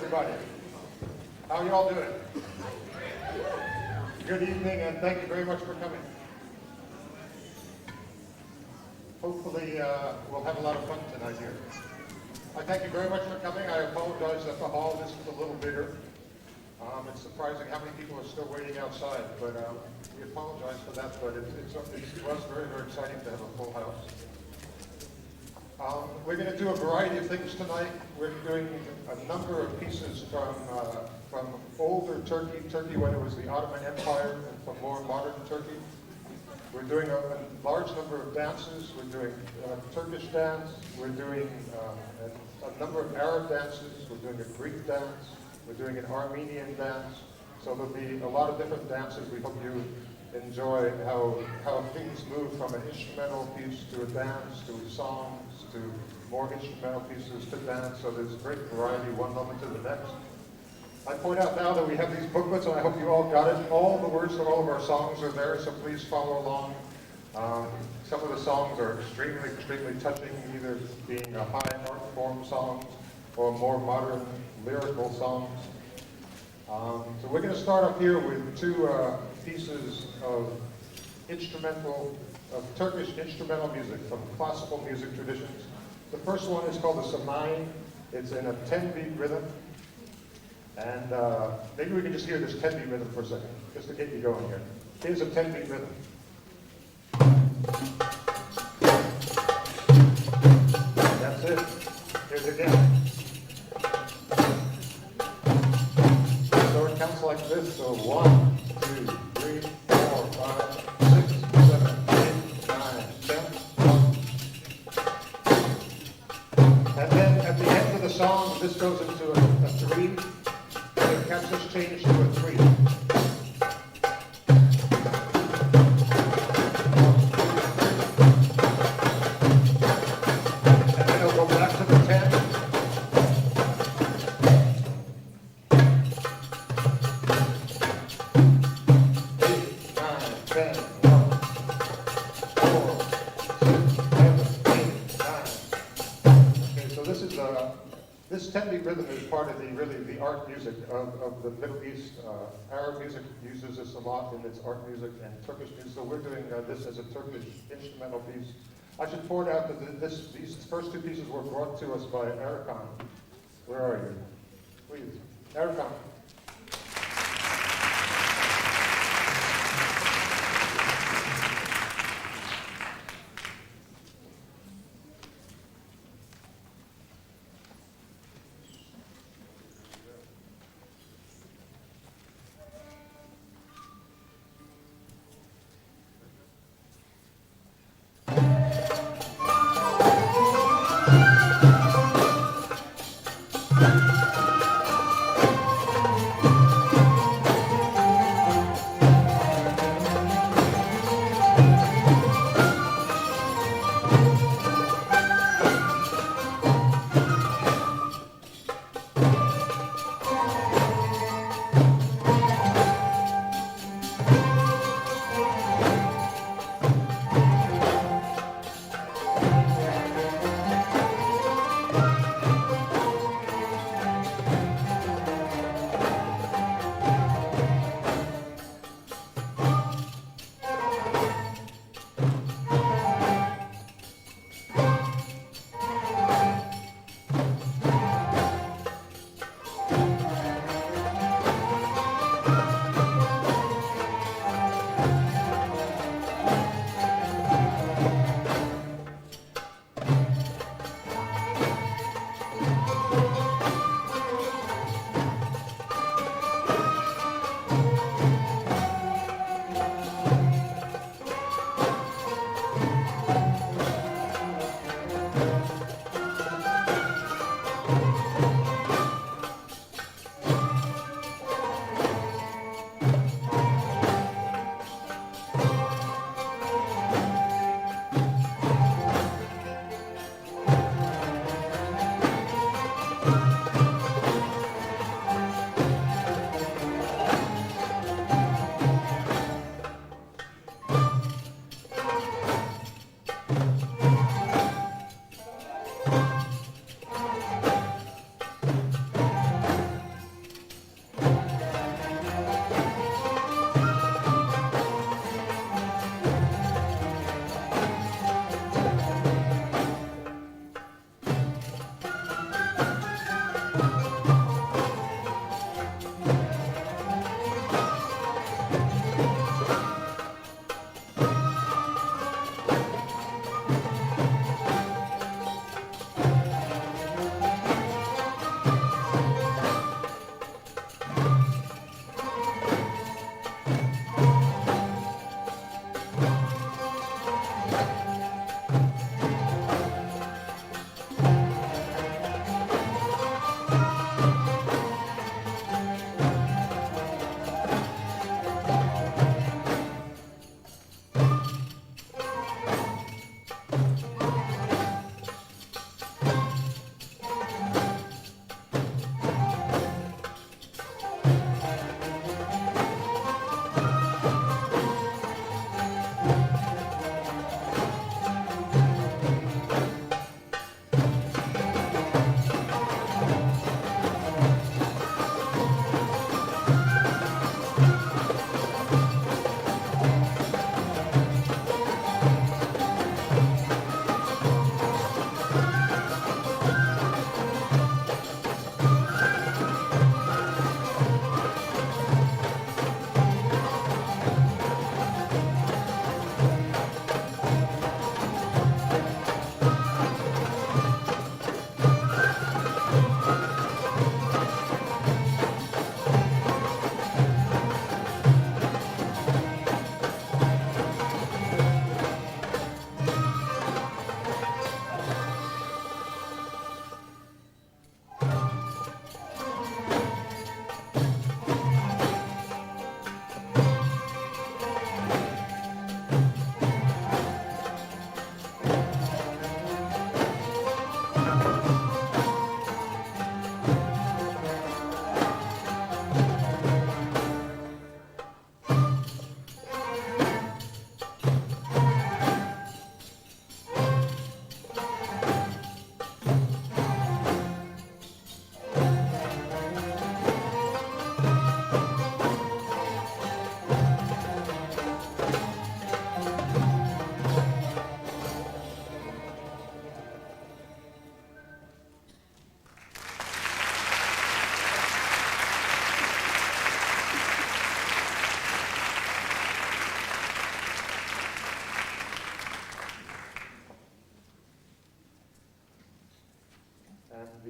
everybody. How are you all doing? Good evening, and thank you very much for coming. Hopefully, we'll have a lot of fun tonight here. I thank you very much for coming. I apologize that the hall is a little bigger. It's surprising how many people are still waiting outside, but we apologize for that, but it was very, very exciting to have a full house. We're going to do a variety of things tonight. We're doing a number of pieces from older Turkey when it was the Ottoman Empire, and from more modern Turkey. We're doing a large number of dances. We're doing Turkish dance. We're doing a number of Arab dances. We're doing a Greek dance. We're doing an Armenian dance. So there'll be a lot of different dances. We hope you enjoy how things move from an instrumental piece to a dance, to songs, to more instrumental pieces to dance. So there's a great variety, one moment to the next. I point out now that we have these booklets, and I hope you all got it. All the words to all of our songs are there, so please follow along. Some of the songs are extremely, extremely touching, either being high art form songs or more modern lyrical songs. So we're going to start up here with two pieces of Turkish instrumental music from classical music traditions. The first one is called the Semai. It's in a 10-beat rhythm. And maybe we can just hear this 10-beat rhythm for a second, just to get you going here. Here's a 10-beat rhythm. That's it. Here's it again. So it counts like this. So 1, 2, 3, 4, 5, 6, 7, 8, 9, 10. And then at the end of the song, this goes into a 3. Catch this change to a 3. And then it'll go back to the 10. 8, 9, 10, 1, 4, 6, 7, 8, 9. Okay, so this 10-beat rhythm is part of the art music of the Middle East. Arab music uses this a lot in its art music, and Turkish music. So we're doing this as a Turkish instrumental piece. I should point out that these first two pieces were brought to us by Erkan. Where are you? Please, Erkan.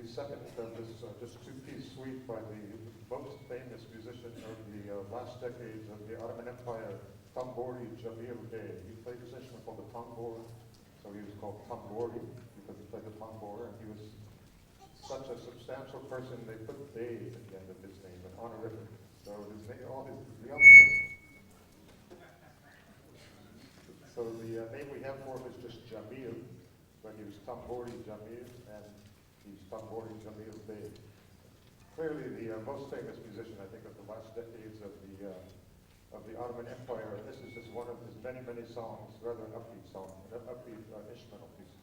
second of this just two-piece suite by the most famous musician of the last decades of the Ottoman Empire, Tambori Jamil Bey. He played this instrument called the tambor, so he was called Tambori because he played the tambor, and he was such a substantial person, they put Bey at the end of his name, an honorific. So his name, the other so the name we have for him is just Jamil, but he was Tambori Jamil, and he's Tambori Jamil Bey. Clearly the most famous musician, I think, of the last decades of the Ottoman Empire, and this is just one of his many, many songs, rather an upbeat song, an upbeat instrumental piece.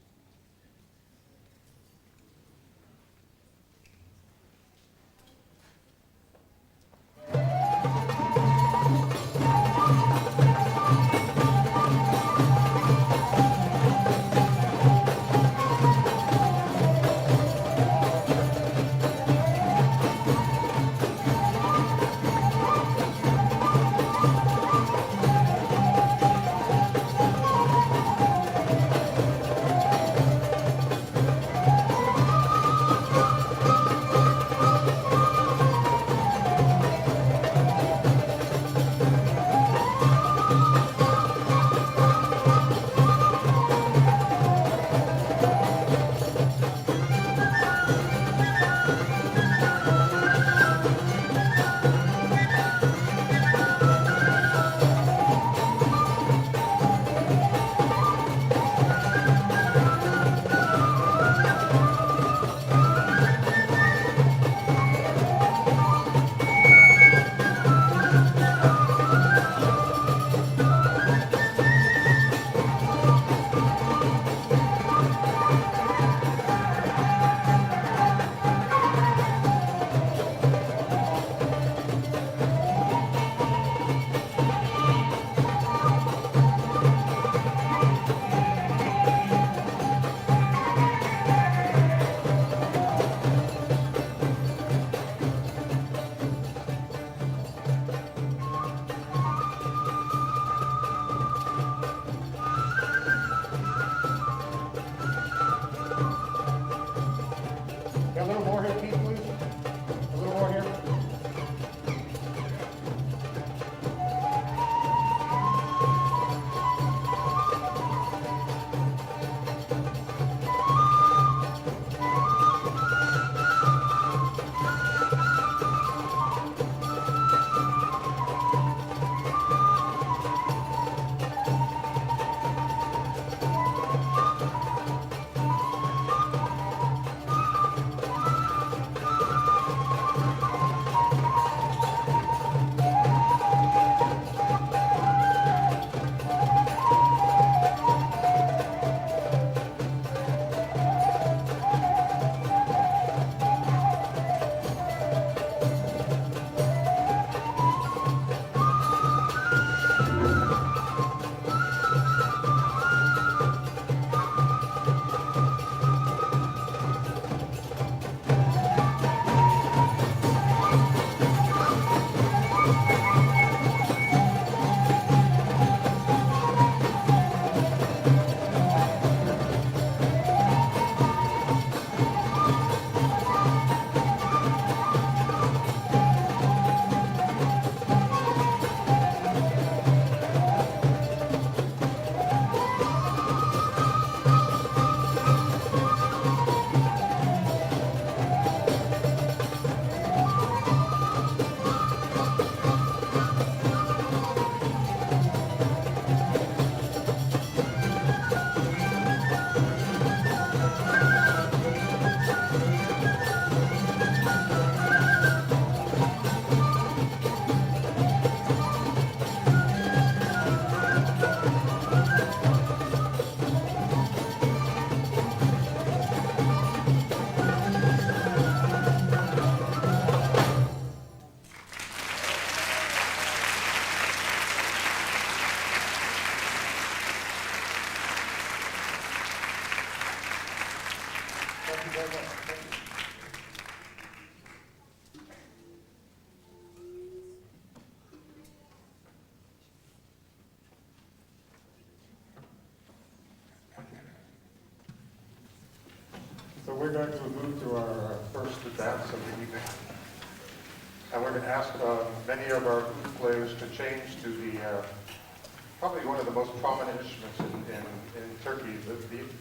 we're going to move to our first dance of the evening. And we're going to ask many of our players to change to the, probably one of the most prominent instruments in Turkey,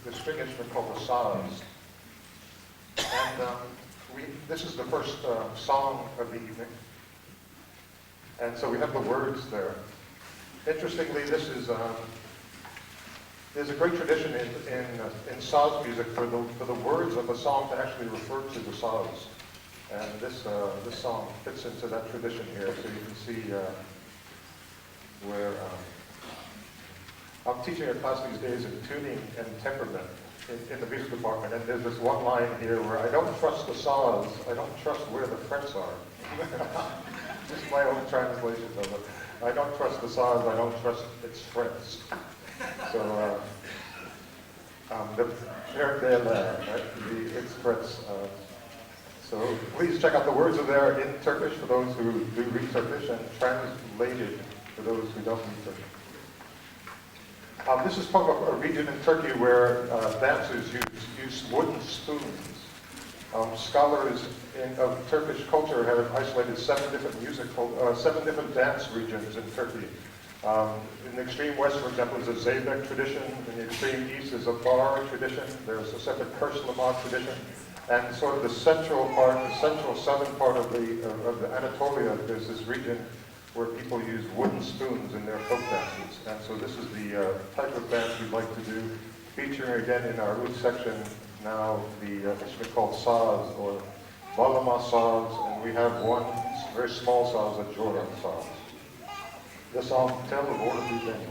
the string instrument called the saz. And this is the first song of the evening. And so we have the words there. Interestingly, this is, there's a great tradition in saz music for the words of a song to actually refer to the saz. And this song fits into that tradition here. So you can see where I'm teaching a class these days in tuning and temperament in the music department. And there's this one line here where I don't trust the saz, I don't trust where the frets are. This is my own translation of it. I don't trust the saz, I don't trust its frets. So, its frets. So please check out the words are there in Turkish for those who do read Turkish and translated for those who don't read Turkish. This is from a region in Turkey where dancers use wooden spoons. Scholars of Turkish culture have isolated seven different dance regions in Turkey. In the extreme west, for example, is a Zeybek tradition. In the extreme east is a bar tradition. There's a separate Kerslama tradition. And sort of the central southern part of the Anatolia, there's this region where people use wooden spoons in their folk dances. And so this is the type of dance we'd like to do, featuring again in our root section now the instrument called saz, or balama saz, and we have one very small saz, a joran saz. The song, Tell the Lord of These Things.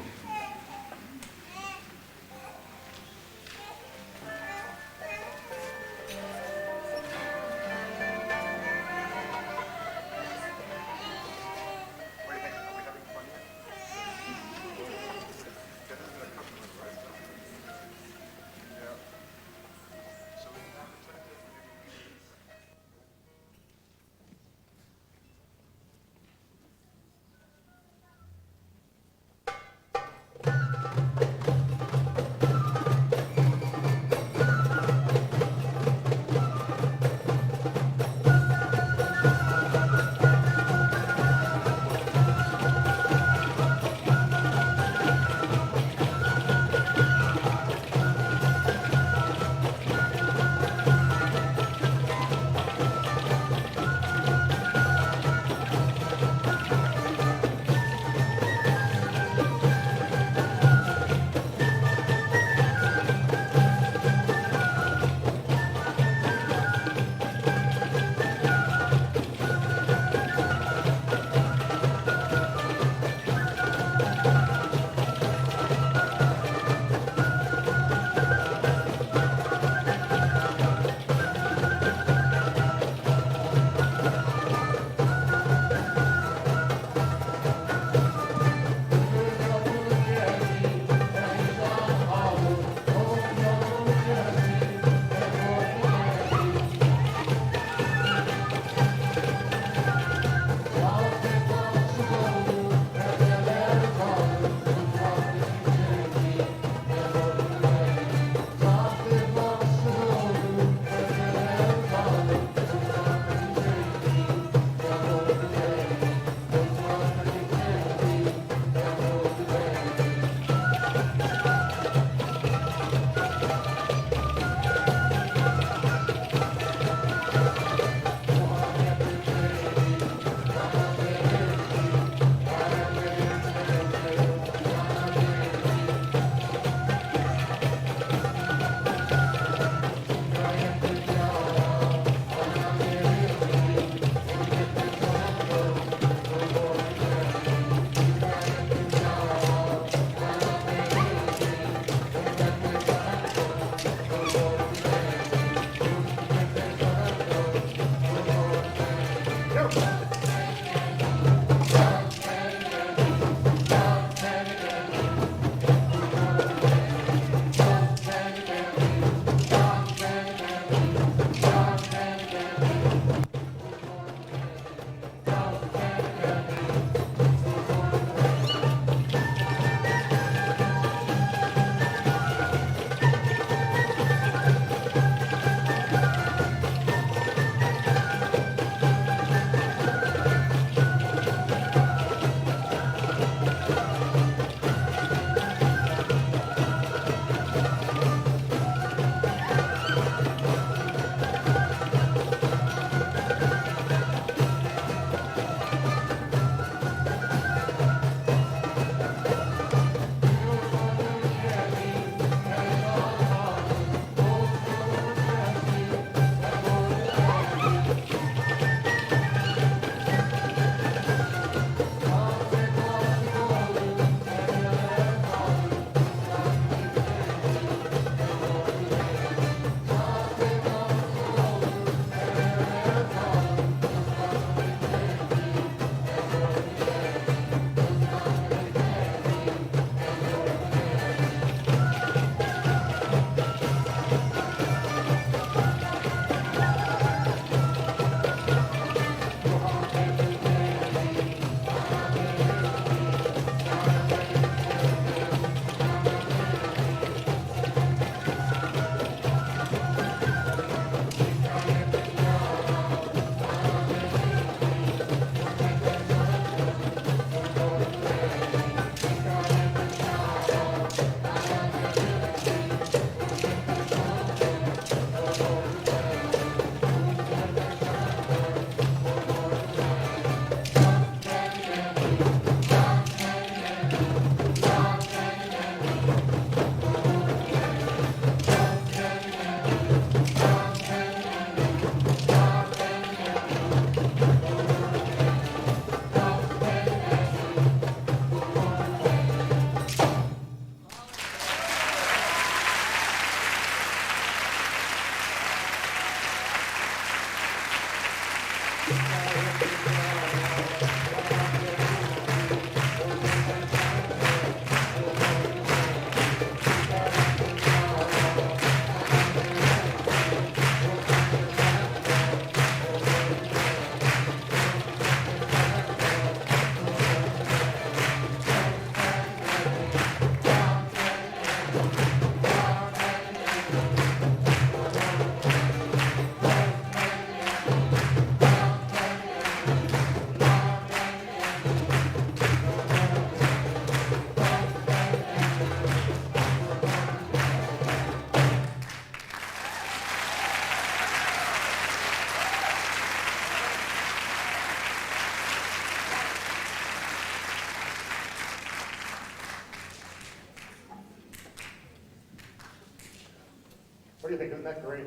What do you think? Isn't that great?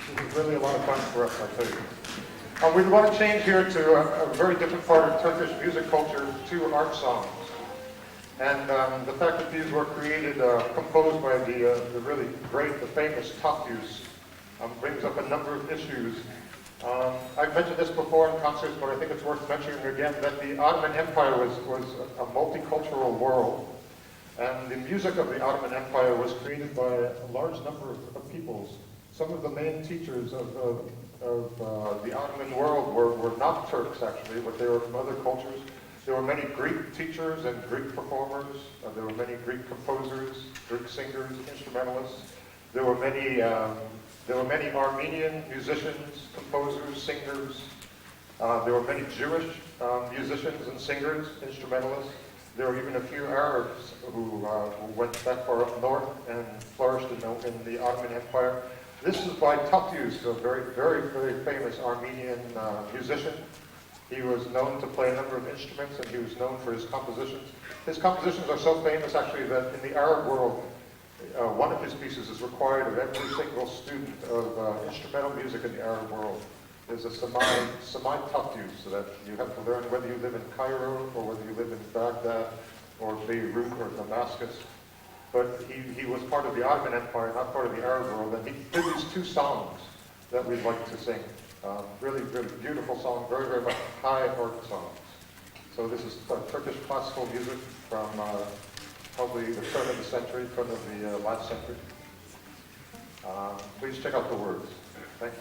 This is really a lot of fun for us, I tell you. We want to change here to a very different part of Turkish music culture, to art songs. And the fact that these were created, composed by the really great, the famous Tatyus, brings up a number of issues. I've mentioned this before in concerts, but I think it's worth mentioning again, that the Ottoman Empire was a multicultural world. And the music of the Ottoman Empire was created by a large number of peoples. Some of the main teachers of the Ottoman world were not Turks, actually, but they were from other cultures. There were many Greek teachers and Greek performers. There were many Greek composers, Greek singers, instrumentalists. There were many Armenian musicians, composers, singers. There were many Jewish musicians and singers, instrumentalists. There were even a few Arabs who went that far up north and flourished in the Ottoman Empire. This is by Tatyus, a very, very, very famous Armenian musician. He was known to play a number of instruments, and he was known for his compositions. His compositions are so famous, actually, that in the Arab world, one of his pieces is required of every single student of instrumental music in the Arab world. There's a Samai Tatyus, so that you have to learn whether you live in Cairo, or whether you live in Baghdad, or Beirut, or Damascus. But he was part of the Ottoman Empire, not part of the Arab world, and he did these two songs that we'd like to sing. Really, really beautiful song, very, very much high art songs. So this is Turkish classical music from probably the turn of the century, turn of the last century. Please check out the words. Thanks.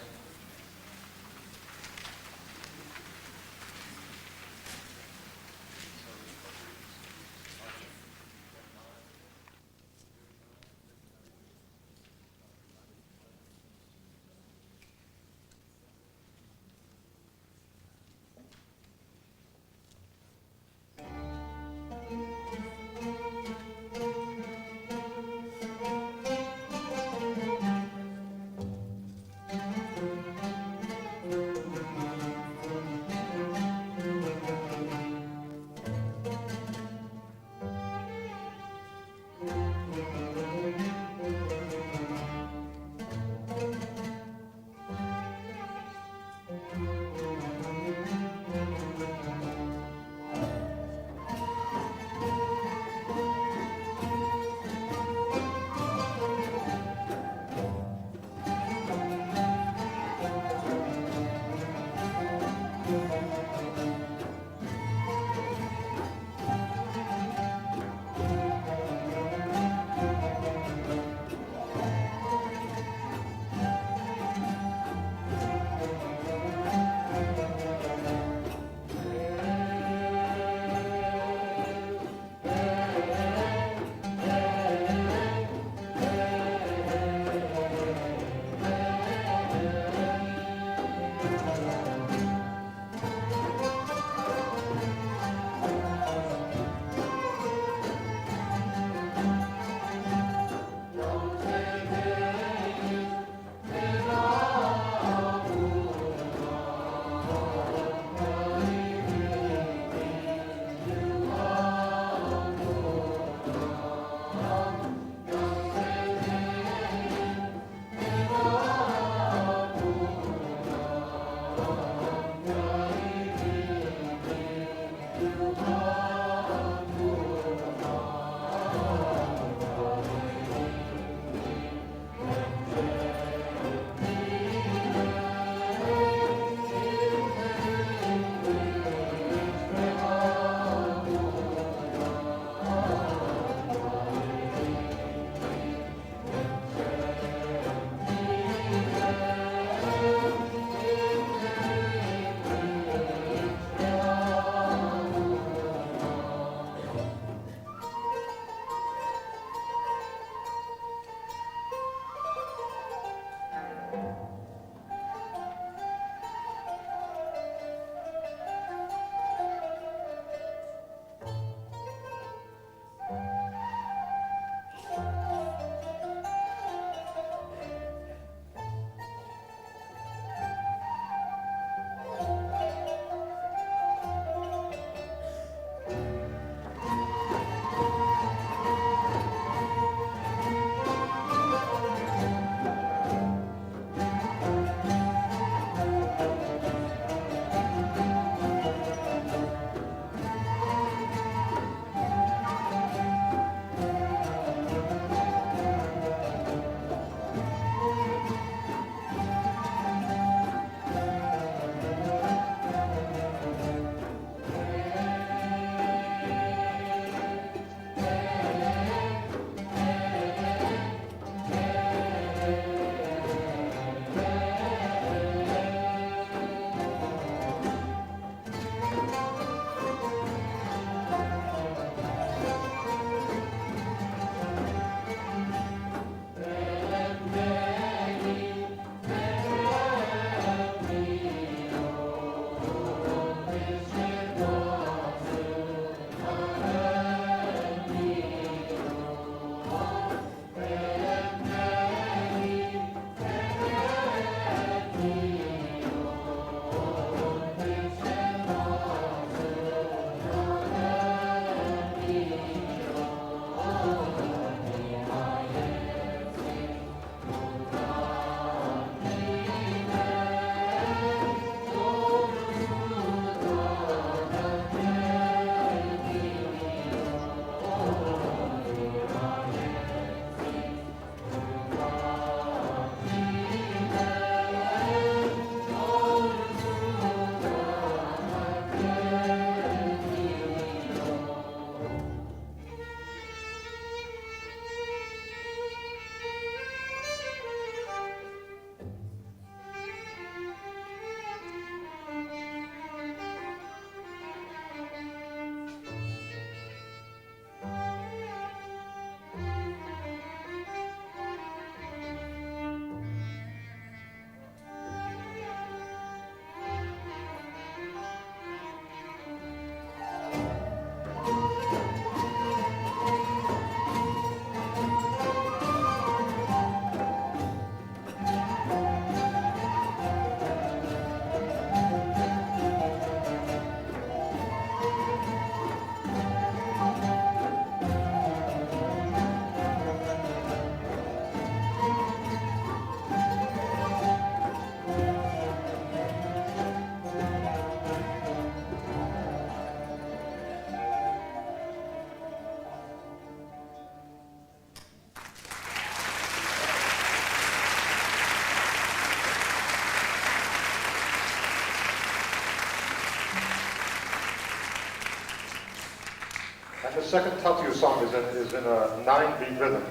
second Tatio song is in a 9-beat rhythm.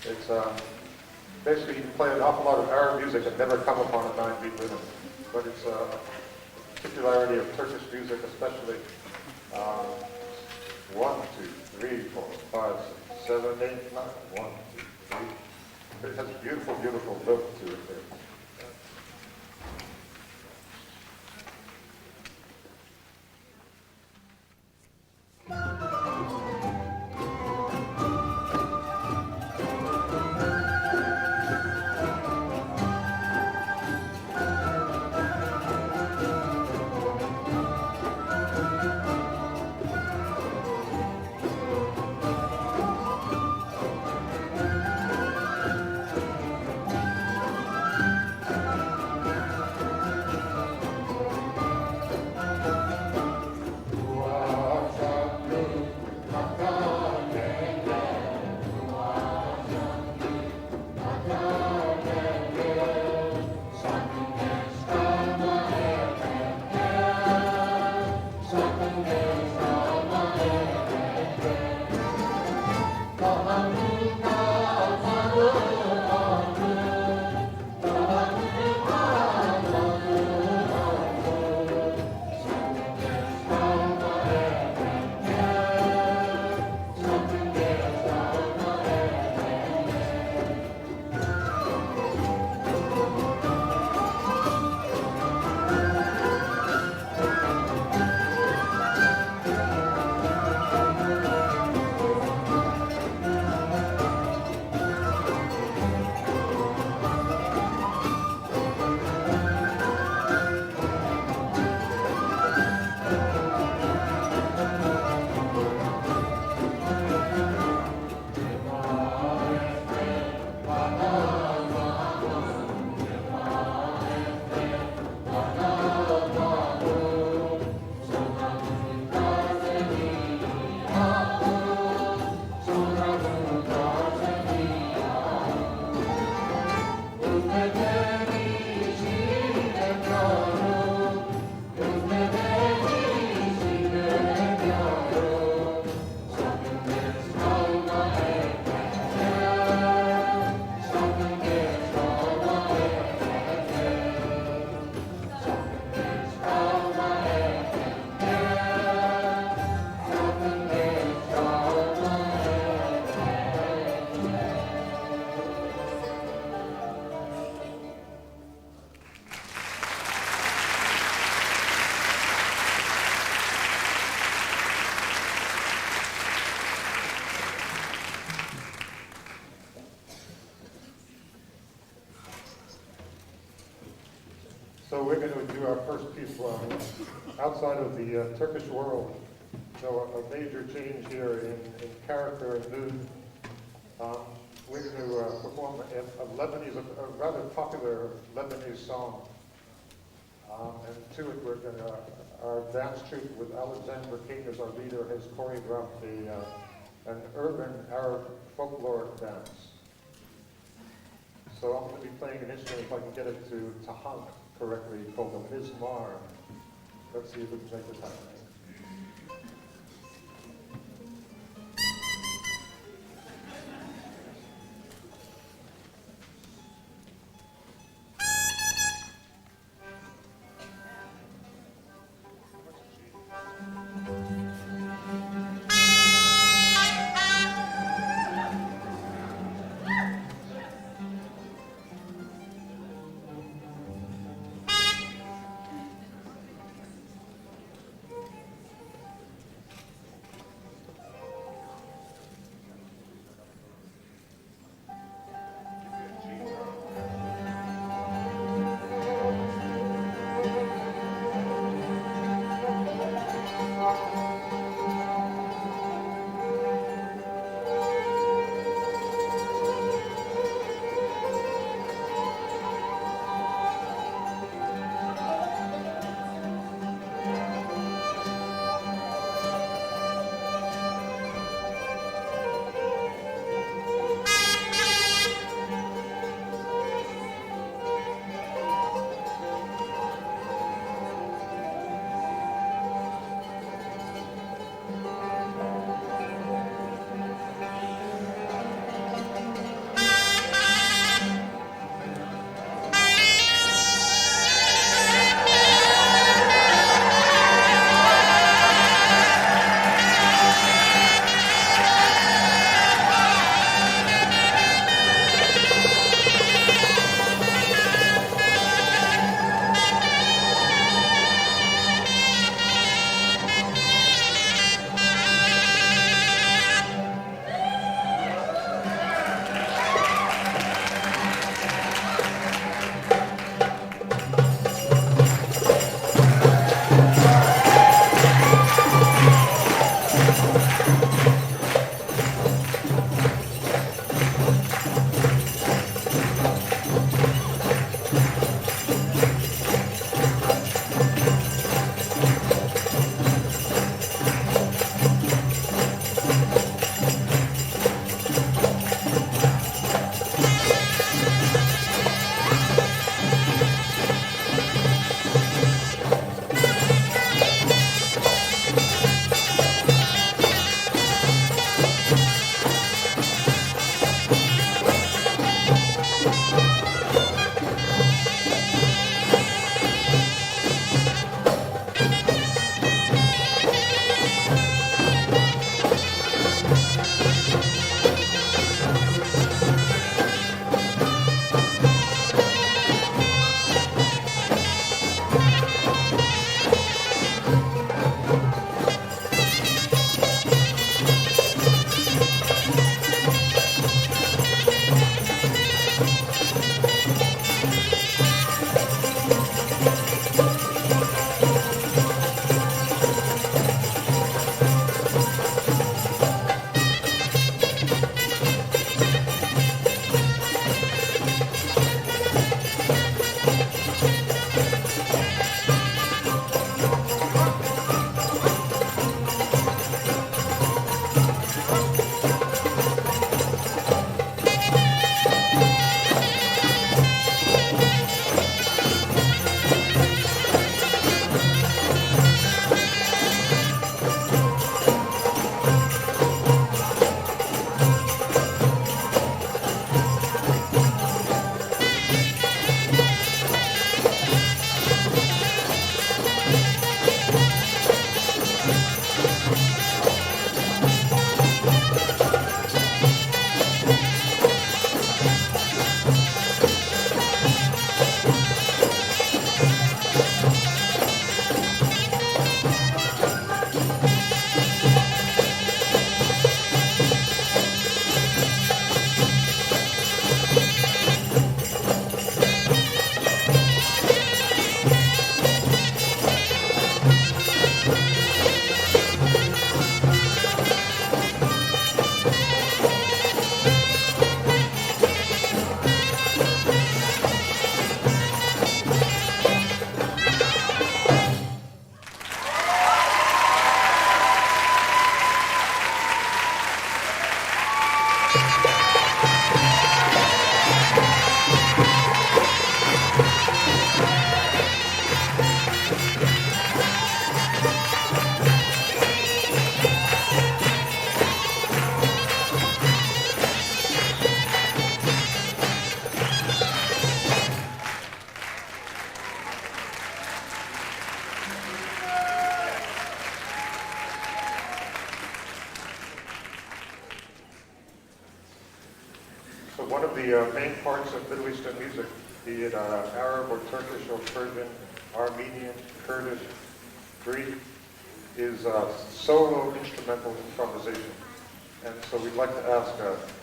It's basically you can play an awful lot of Arab music and never come upon a 9-beat rhythm. But it's a particularity of Turkish music, especially 1, 2, 3, 4, 5, 6, 7, 8, 9. 1, 2, 3. It has a beautiful, beautiful look to it there. So we're going to do our first piece outside of the Turkish world. So a major change here in character and mood. We're going to perform a rather popular Lebanese song. And to it, our dance troupe with Alexander King as our leader has choreographed an urban Arab folklore dance. So I'm going to be playing an instrument, if I can get it to Tahan correctly, called the mizmar. Let's see if we can make this happen. the main parts of Middle Eastern music, be it Arab or Turkish or Persian, Armenian, Kurdish, Greek, is solo instrumental improvisation. And so we'd like to ask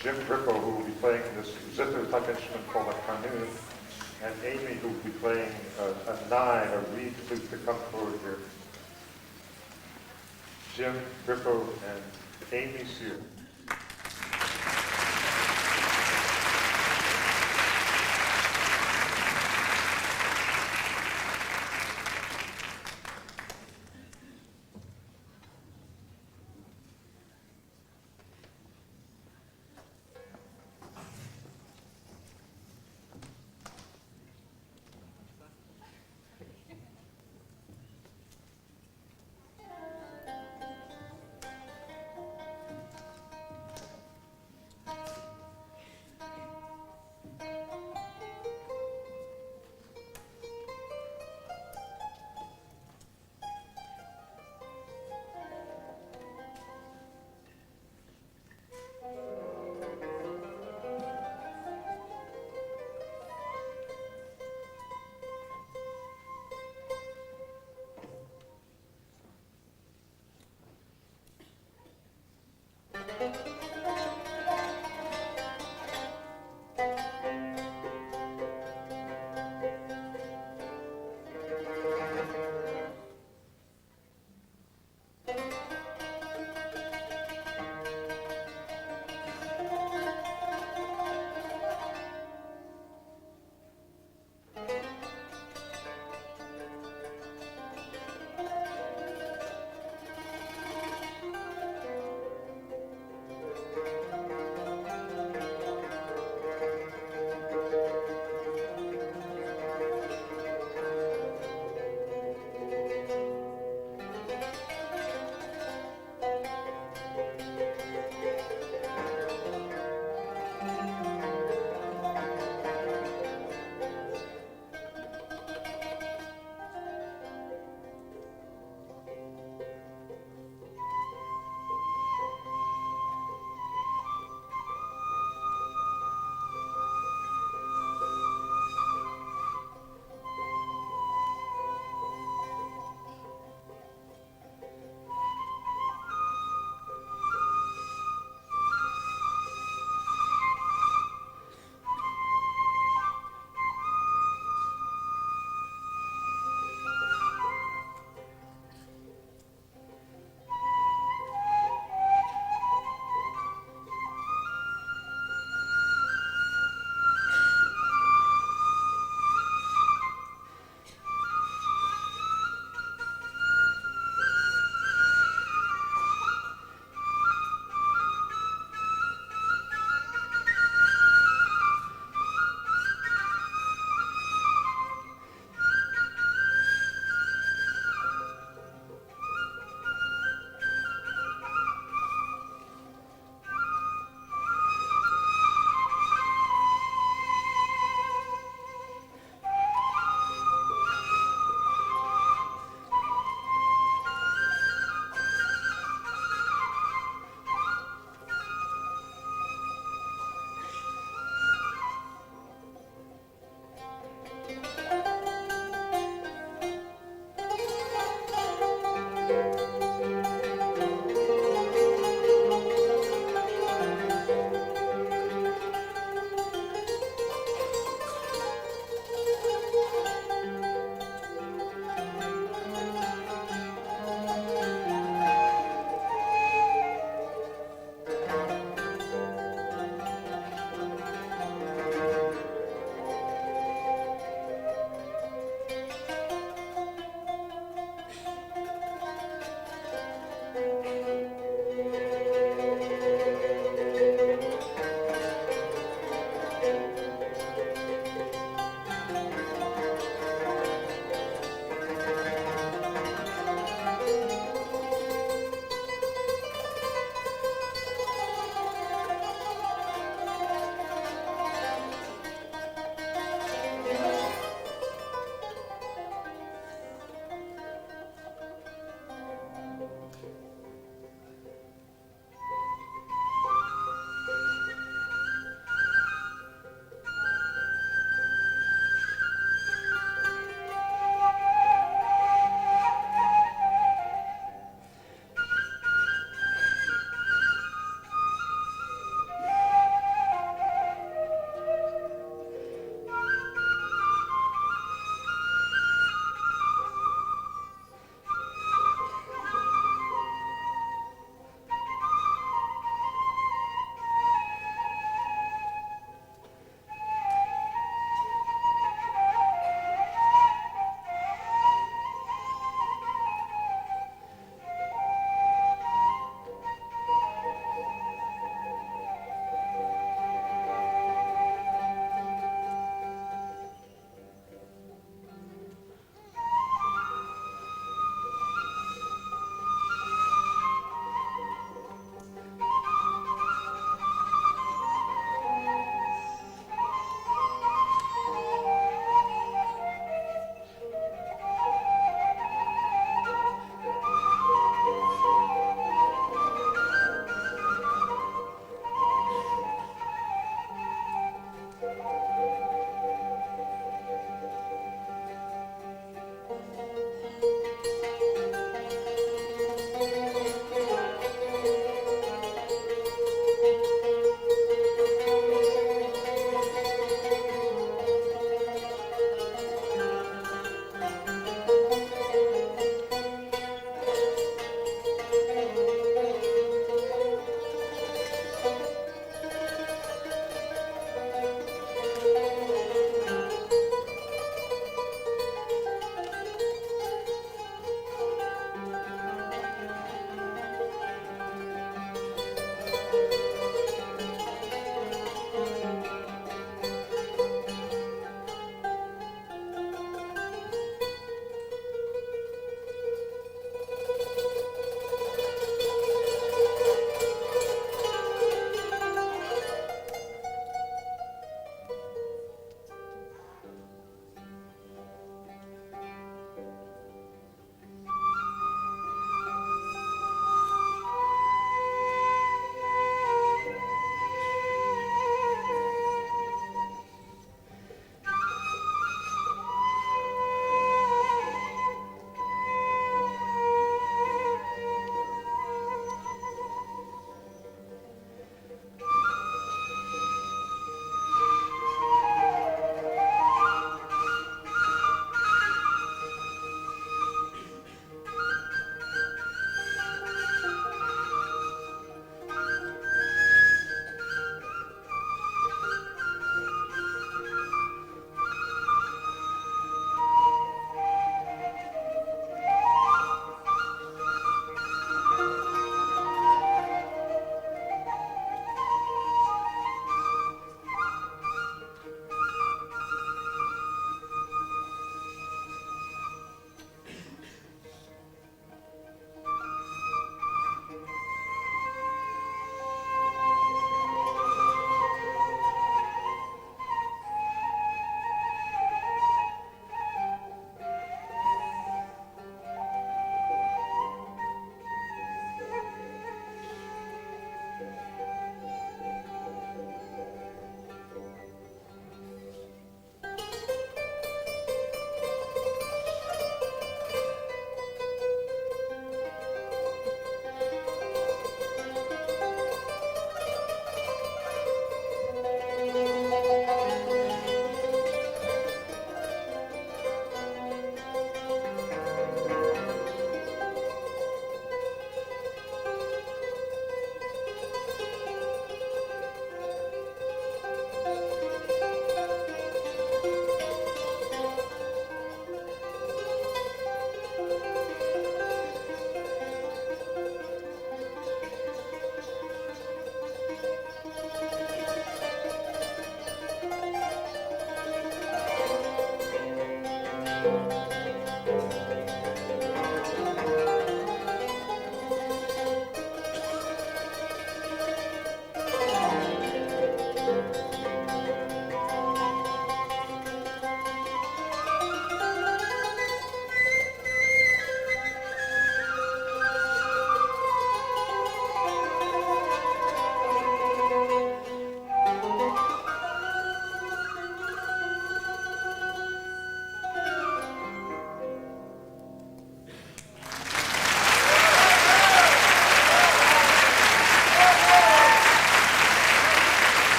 Jim Grippo, who will be playing this zither-type instrument called a kanun, and Amy, who will be playing a nine, a reed flute, to come forward here. Jim Grippo and Amy Sear.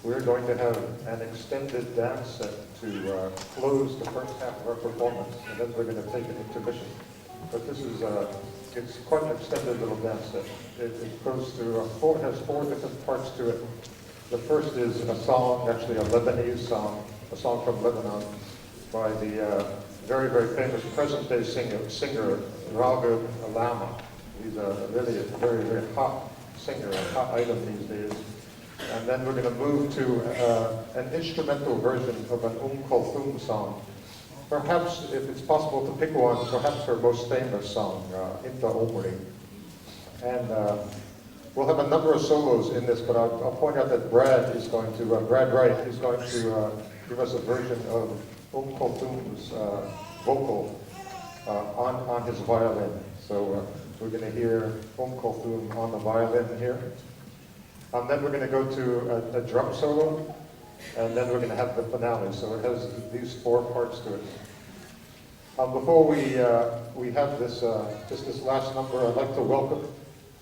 we're going to have an extended dance set to close the first half of our performance, and then we're going to take an intermission. But this is it's quite an extended little dance set. It goes through it has four different parts to it. The first is a song, actually a Lebanese song, a song from Lebanon by the very, very famous present-day singer Raghib Alama. He's really a very, very hot singer, a hot item these days. And then we're going to move to an instrumental version of an Kulthum song. Perhaps, if it's possible to pick one, perhaps her most famous song, Inta Omri. And we'll have a number of solos in this, but I'll point out that Brad Wright is going to give us a version of Kulthum's vocal on his violin. So we're going to hear Kulthum on the violin here. And then we're going to go to a drum solo, and then we're going to have the finale. So it has these four parts to it. Before we have this just this last number, I'd like to welcome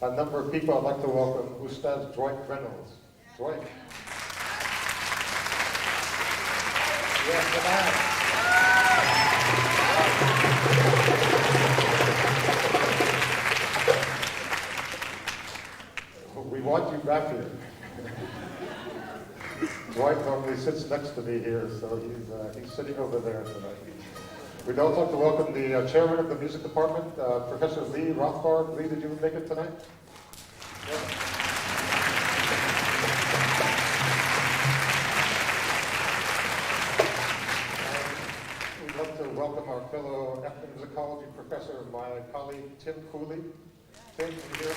a number of people. I'd like to welcome Ustaz Dwight Reynolds. Dwight. Yes, we want you back here. Dwight normally sits next to me here, so he's sitting over there tonight. We'd also like to welcome the chairman of the music department, Professor Lee Rothbard. Lee, did you make it tonight? Yeah. And we'd like to welcome our fellow ethnomusicology professor, my colleague Tim Cooley. Tim, you here?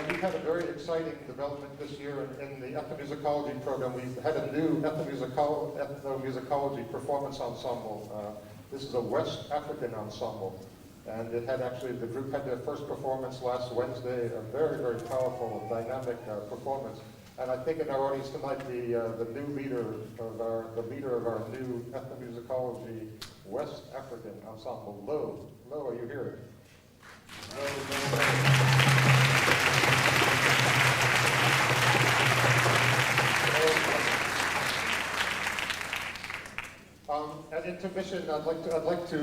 We had a very exciting development this year in the ethnomusicology program. We've had a new ethnomusicology performance ensemble. This is a West African ensemble. And it had the group had their first performance last Wednesday, a very, very powerful, dynamic performance. And I think in our audience tonight, the leader of our new ethnomusicology West African ensemble, Lo. Lo, are you here? At intermission, I'd like to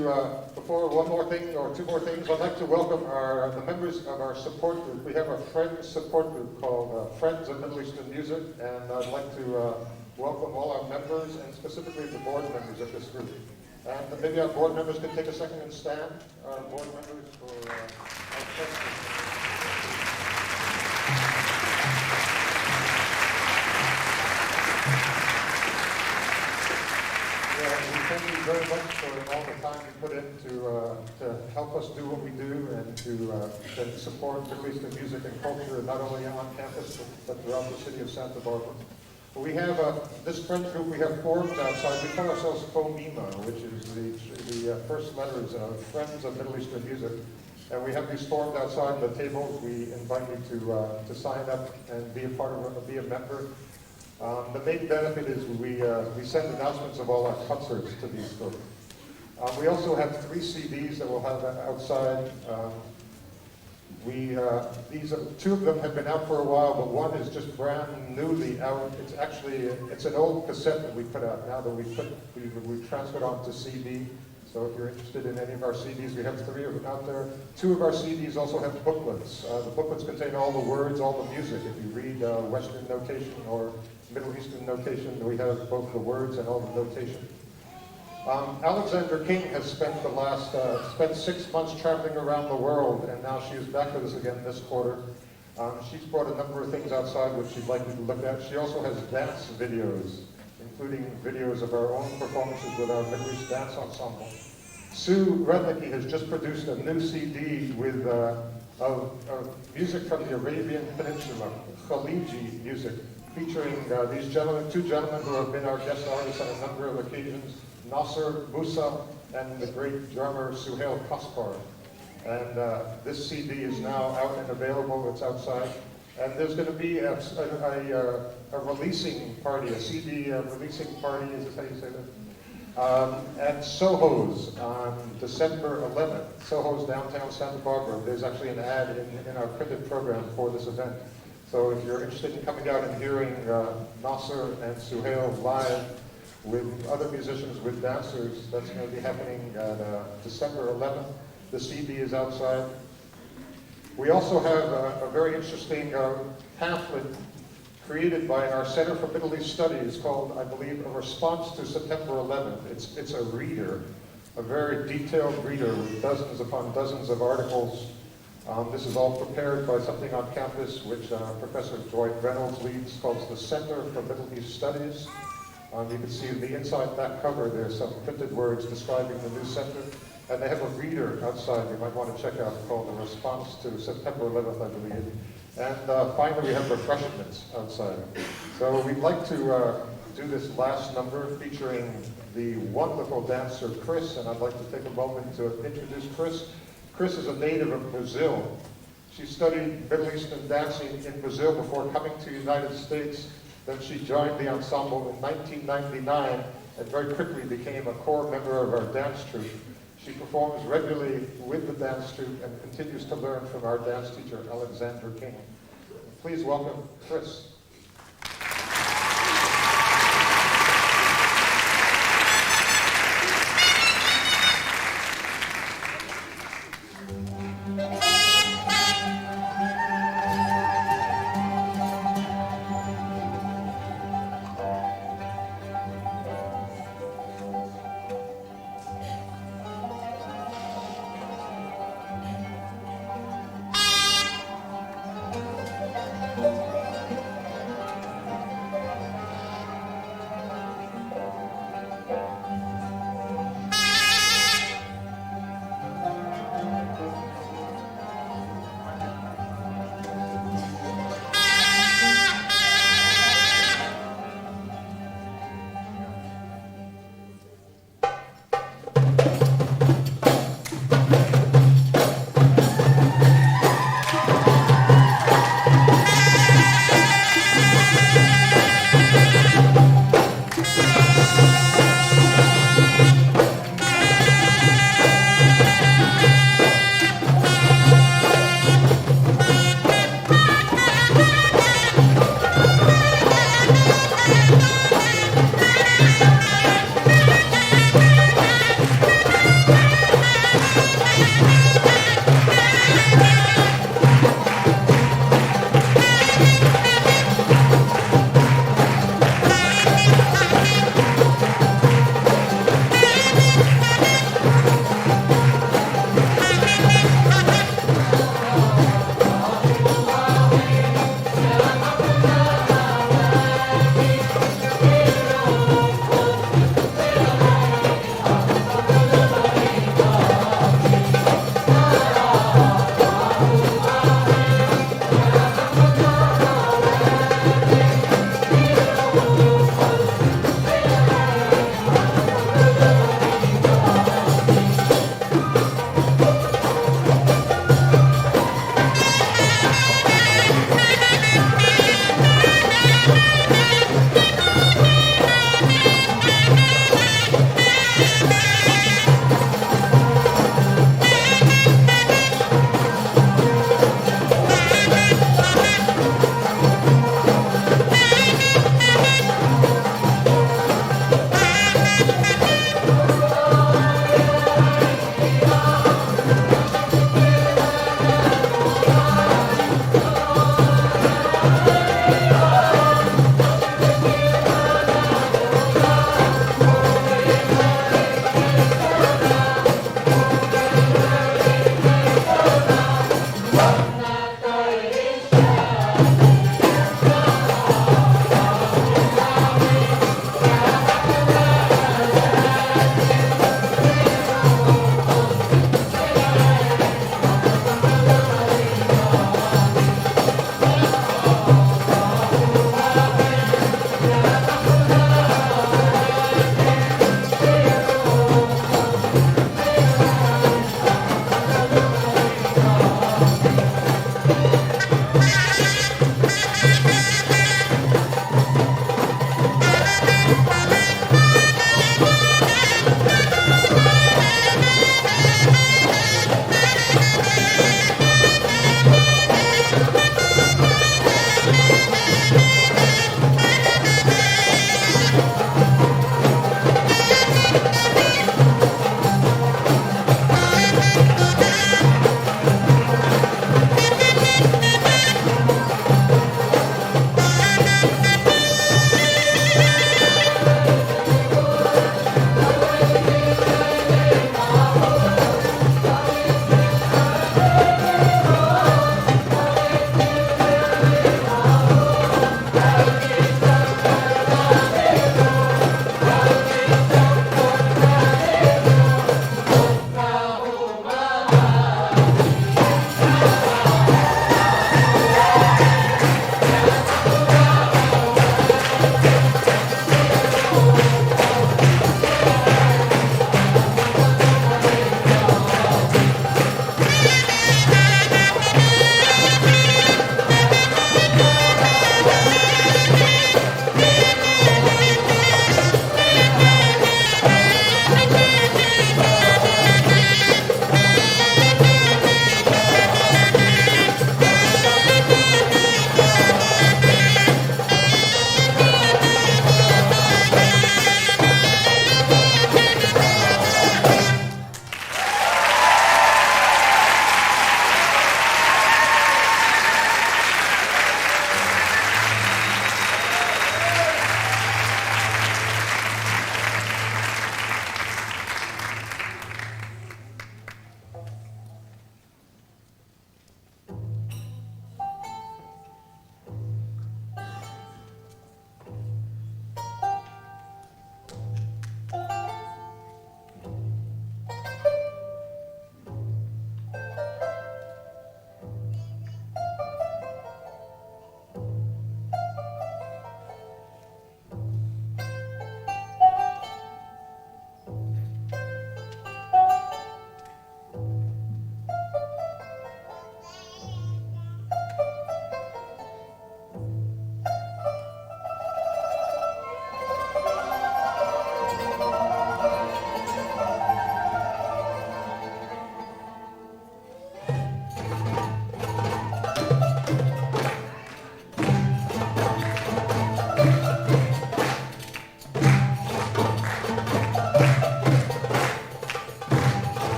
before one more thing or two more things, I'd like to welcome the members of our support group. We have a Friends support group called Friends of Middle Eastern Music, and I'd like to welcome all our members and specifically the board members of this group. And maybe our board members can take a second and stand. Our board members for our questions. Thank you very much for all the time you put in to help us do what we do and to support Middle Eastern music and culture, not only on campus, but throughout the city of Santa Barbara. We have this friends group we have formed outside. We call ourselves FOMIMA, which is the first letters of Friends of Middle Eastern Music. And we have these formed outside the tables. We invite you to sign up and be a part of be a member. The main benefit is we send announcements of all our concerts to these folks. We also have 3 CDs that we'll have outside. Two of them have been out for a while, but one is just brand newly out. It's an old cassette that we put out now that we've transferred onto CD. So if you're interested in any of our CDs, we have 3 of them out there. 2 of our CDs also have booklets. The booklets contain all the words, all the music. If you read Western notation or Middle Eastern notation, we have both the words and all the notation. Alexandra King has spent 6 months traveling around the world, and now she is back with us again this quarter. She's brought a number of things outside which she'd like you to look at. She also has dance videos, including videos of our own performances with our Middle East Dance Ensemble. Sue Redlicki has just produced a new CD with of music from the Arabian Peninsula, Khaliji music, featuring these 2 gentlemen who have been our guest artists on a number of occasions, Nasser Musa and the great drummer Suhail Kaspar. And this CD is now out and available. It's outside. And there's going to be a releasing party, a CD releasing party. Is this how you say that? At Soho's on December 11th, Soho's downtown Santa Barbara. There's actually an ad in our printed program for this event. So if you're interested in coming out and hearing Nasser and Suhail live with other musicians, with dancers, that's going to be happening at December 11th. The CD is outside. We also have a very interesting pamphlet created by our Center for Middle East Studies called, I believe, A Response to September 11th. It's a reader, a very detailed reader with dozens upon dozens of articles. This is all prepared by something on campus which Professor Dwight Reynolds leads, called the Center for Middle East Studies. You can see the inside back cover, there's some printed words describing the new center. And they have a reader outside you might want to check out called A Response to September 11th, I believe. And finally, we have refreshments outside. So we'd like to do this last number featuring the wonderful dancer Chris, and I'd like to take a moment to introduce Chris. Chris is a native of Brazil. She studied Middle Eastern dancing in Brazil before coming to the United States. Then she joined the Ensemble in 1999 and very quickly became a core member of our dance troupe. She performs regularly with the dance troupe and continues to learn from our dance teacher, Alexander King. Please welcome Chris.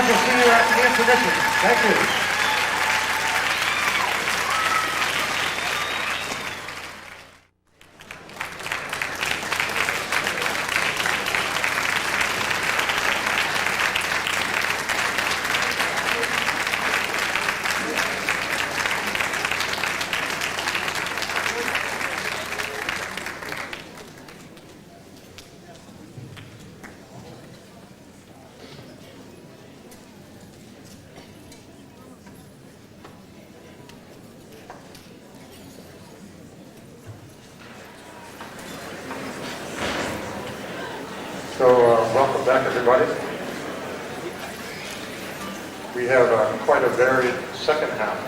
glad to see you at the intermission. Thank you. Welcome back, everybody. We have quite a varied second half.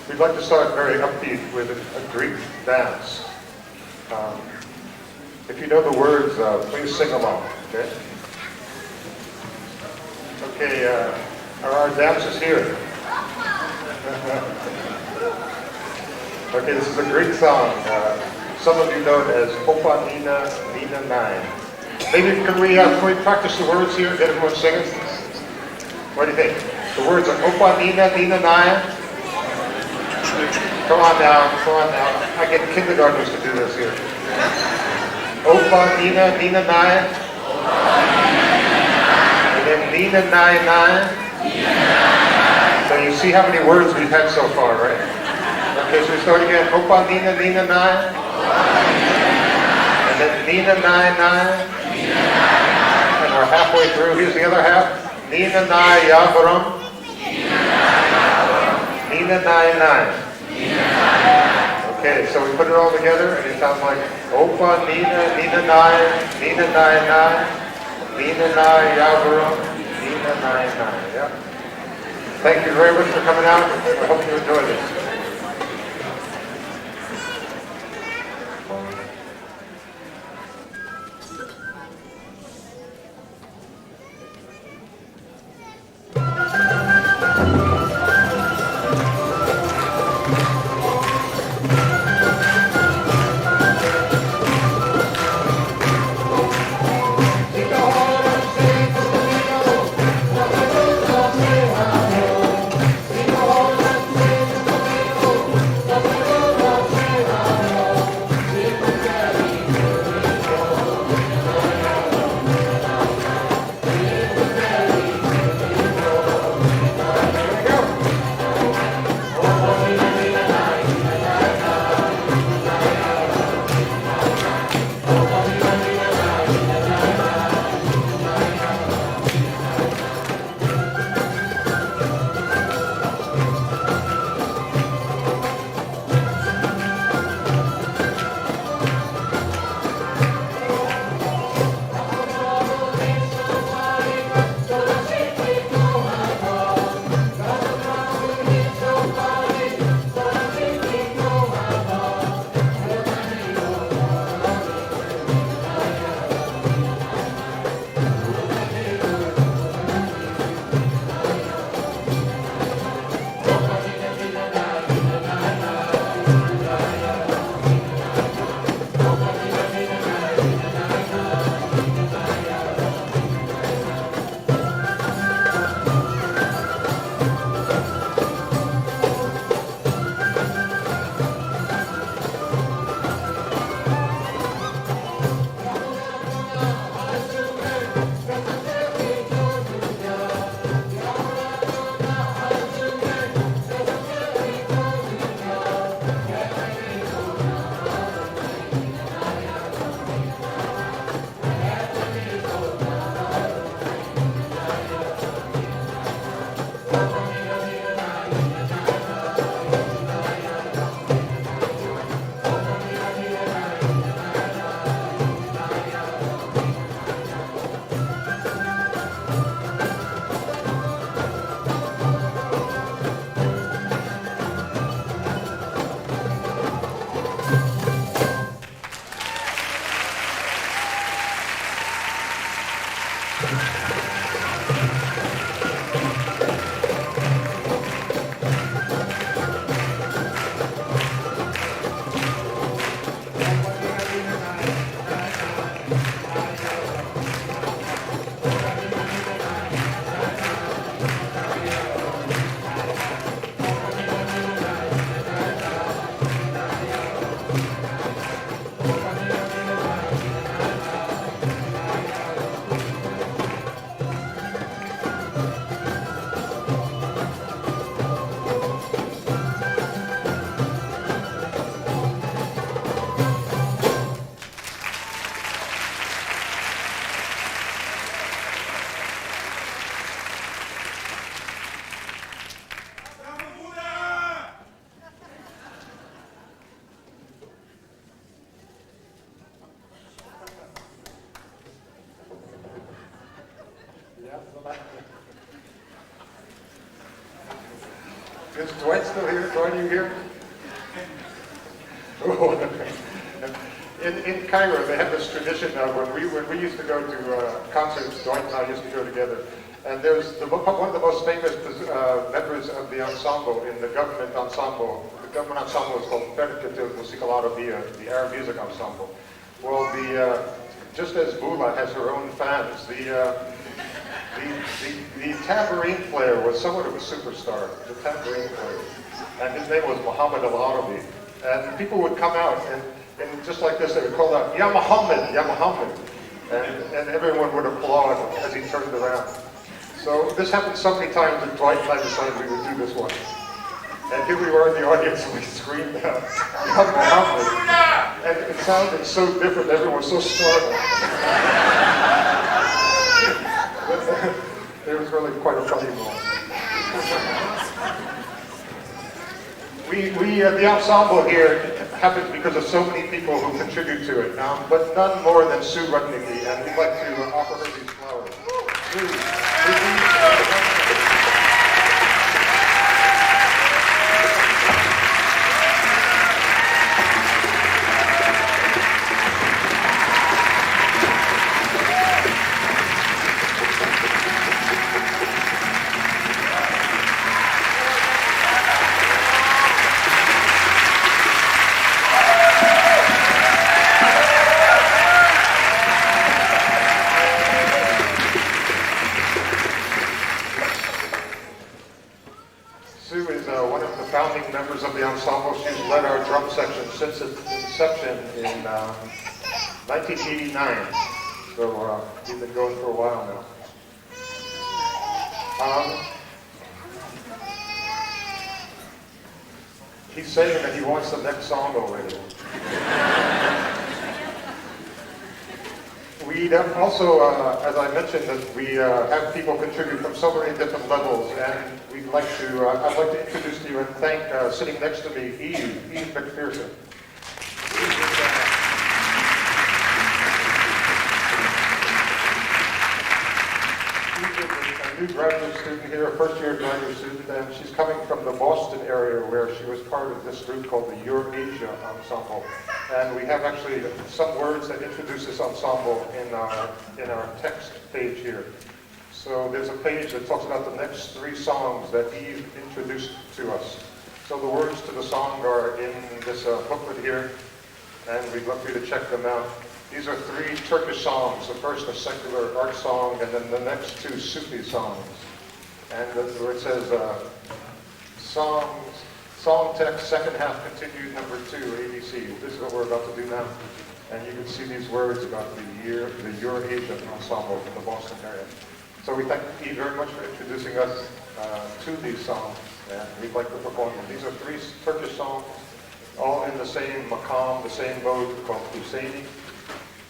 We'd like to start very upbeat with a Greek dance. If you know the words, please sing along, okay? Okay, are our dancers here? Okay, this is a Greek song. Some of you know it as Opa Nina Nina Nine. Maybe can we practice the words here? Get everyone singing. What do you think? The words are Opa Nina Nina Nine. Come on now, come on now. I get kindergartners to do this here. Opa Nina Nina Nine. And then Nina Nine Nine. So you see how many words we've had so far, right? Okay, so we start again. Opa Nina Nina Nine. And then Nina Nine Nine. And we're halfway through. Here's the other half. Nina Nine Yavaram. Nina Nine Nine. Okay, so we put it all together and it sounds like Opa Nina Nina Nine. Nina Nine Nine. Nina Nine Yavaram. Nina Nine Nine. Yeah. Thank you very much for coming out. I hope you enjoyed it. Is Dwight still here? Dwight, are you here? Oh. In Cairo, they have this tradition of when we used to go to concerts, Dwight and I used to go together. And there's one of the most famous members of the ensemble in the government ensemble. The government ensemble is called Ferketil Musical Arabia, the Arab Music Ensemble. Well, just as Bula has her own fans, the tambourine player was somewhat of a superstar, the tambourine player. And his name was Muhammad Al-Arabi. And people would come out and just like this, they would call out, Ya Muhammad, Ya Muhammad. And everyone would applaud as he turned around. So this happened so many times that Dwight and I decided we would do this one. And here we were in the audience and we screamed out, Ya Muhammad. And it sounded so different, everyone was so startled. It was really quite a funny moment. The ensemble here happens because of so many people who contribute to it, but none more than Sue Rudnicki, and we'd like to offer her these flowers. Sue, members of the ensemble. She's led our drum section since its inception in 1989. So we've been going for a while now. He's saying that he wants the next song already. We also, as I mentioned, that we have people contribute from so many different levels, and we'd like to, I'd like to introduce to you and thank, sitting next to me, Eve McPherson. A new graduate student here, a first-year graduate student, and she's coming from the Boston area where she was part of this group called the Eurasia Ensemble. And we have actually some words that introduce this ensemble in our text page here. So there's a page that talks about the next 3 songs that Eve introduced to us. So the words to the song are in this booklet here, and we'd love for you to check them out. These are 3 Turkish songs. The first a secular art song, and then the next 2 Sufi songs. And where it says, song text, second half continued, number 2, ABC. This is what we're about to do now. And you can see these words about the Eurasia Ensemble from the Boston area. So we thank Eve very much for introducing us to these songs, and we'd like to perform them. These are 3 Turkish songs, all in the same maqam, the same mode called Husseini.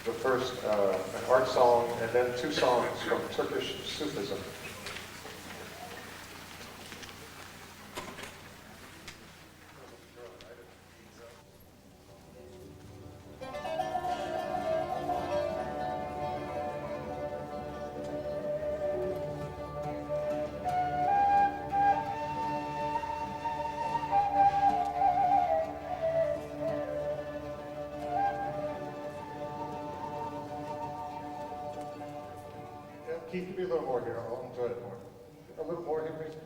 The first, an art song, and then 2 songs from Turkish Sufism. Keith, give me a little more here. I'll enjoy it more. A little more here, please.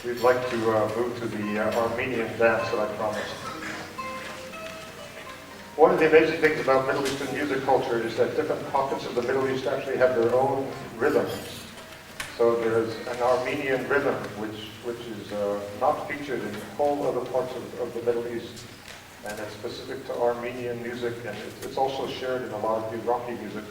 we'd like to move to the Armenian dance that I promised. One of the amazing things about Middle Eastern music culture is that different pockets of the Middle East actually have their own rhythms. So there's an Armenian rhythm, which is not featured in whole other parts of the Middle East. And it's specific to Armenian music, and it's also shared in a lot of Iraqi music.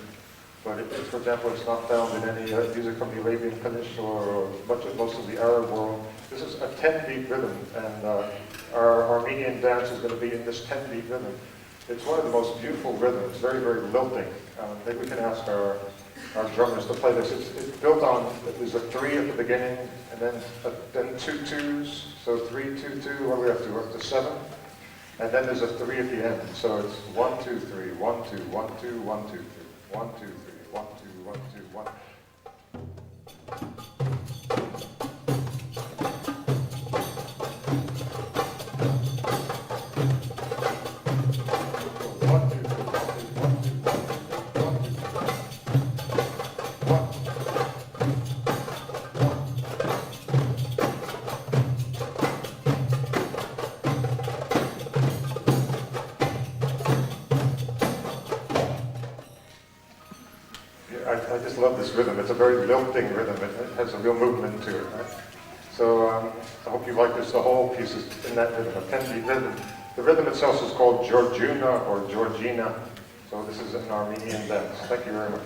But for example, it's not found in any music from the Arabian Peninsula or most of the Arab world. This is a 10-beat rhythm, and our Armenian dance is going to be in this 10-beat rhythm. It's one of the most beautiful rhythms, very, very lilting. Maybe we can ask our drummers to play this. It's built on, there's a 3 at the beginning, and then 2 2s, so 3 2 2, what do we have to, we're up to 7? And then there's a 3 at the end, so it's 1 2 3, 1 2 1 2 1 2 3, 1 2 3, 1 2 1 2 1. I just love this rhythm. It's a very lilting rhythm. It has a real movement to it, right? So I hope you like this. The whole piece is in that rhythm, a 10-beat rhythm. The rhythm itself is called Georgina or Georgina. So this is an Armenian dance. Thank you very much.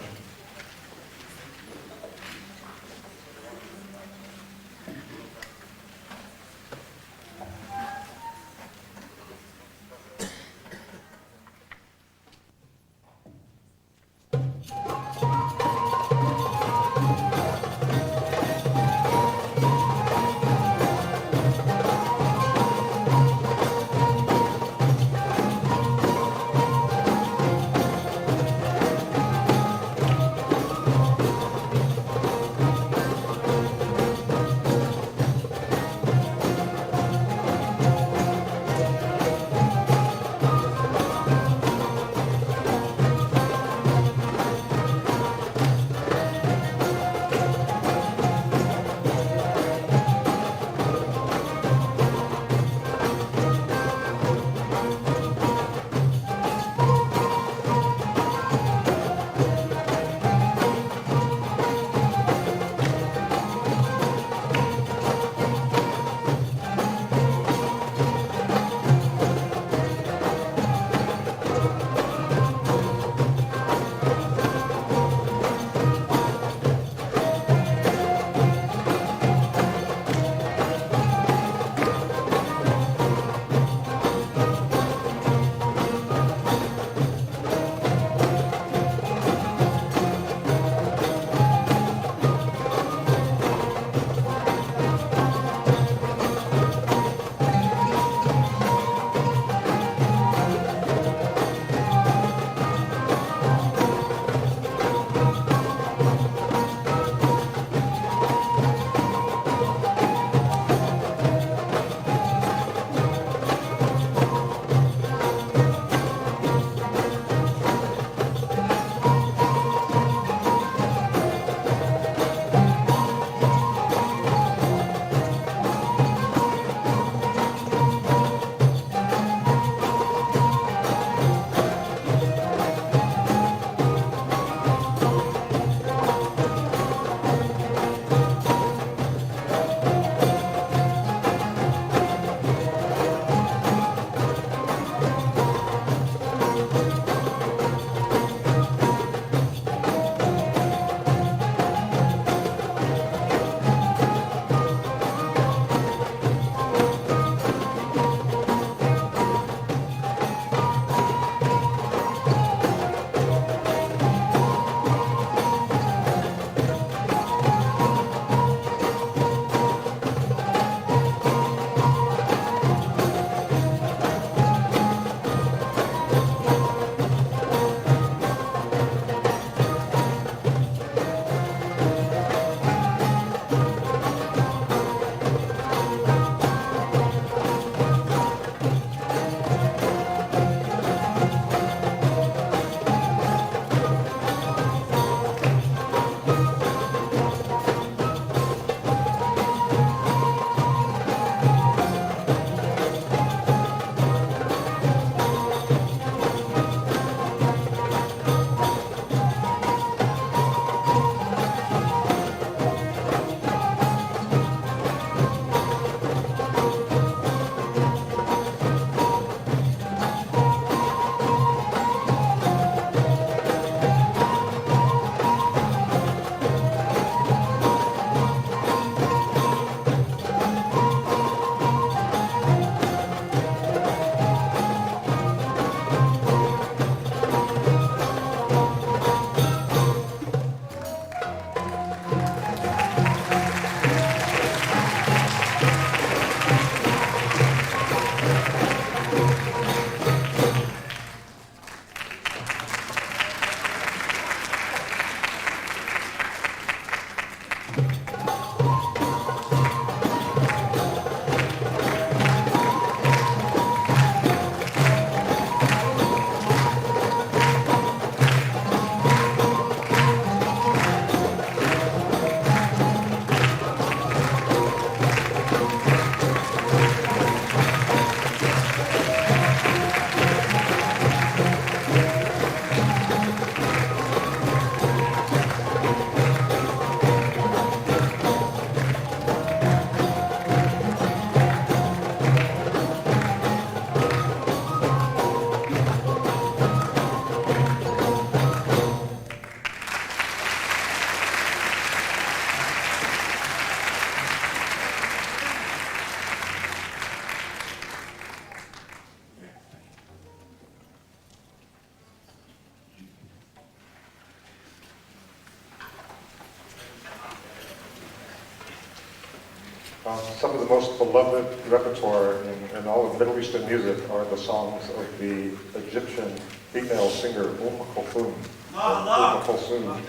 Some of the most beloved repertoire in all of Middle Eastern music are the songs of the Egyptian female singer Kulthum. Kulthum.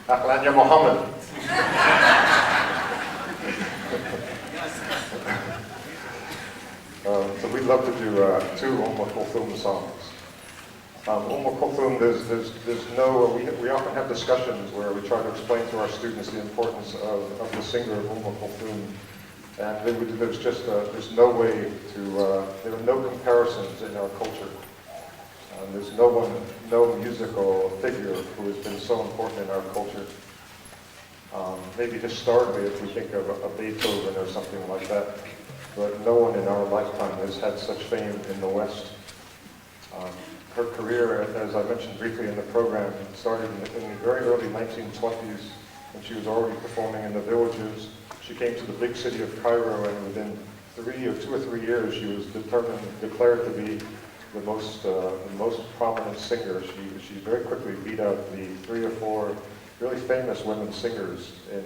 Ahlan ya Muhammad. So we'd love to do two Kulthum songs. Kulthum, there's no, we often have discussions where we try to explain to our students the importance of the singer Kulthum, and there's just, there's no way to, there are no comparisons in our culture. There's no musical figure who has been so important in our culture. Maybe historically, if we think of a Beethoven or something like that, but no one in our lifetime has had such fame in the West. Her career, as I mentioned briefly in the program, started in the very early 1920s, when she was already performing in the villages. She came to the big city of Cairo, and within 2 or 3 years, she was declared to be the most prominent singer. She very quickly beat out the 3 or 4 really famous women singers in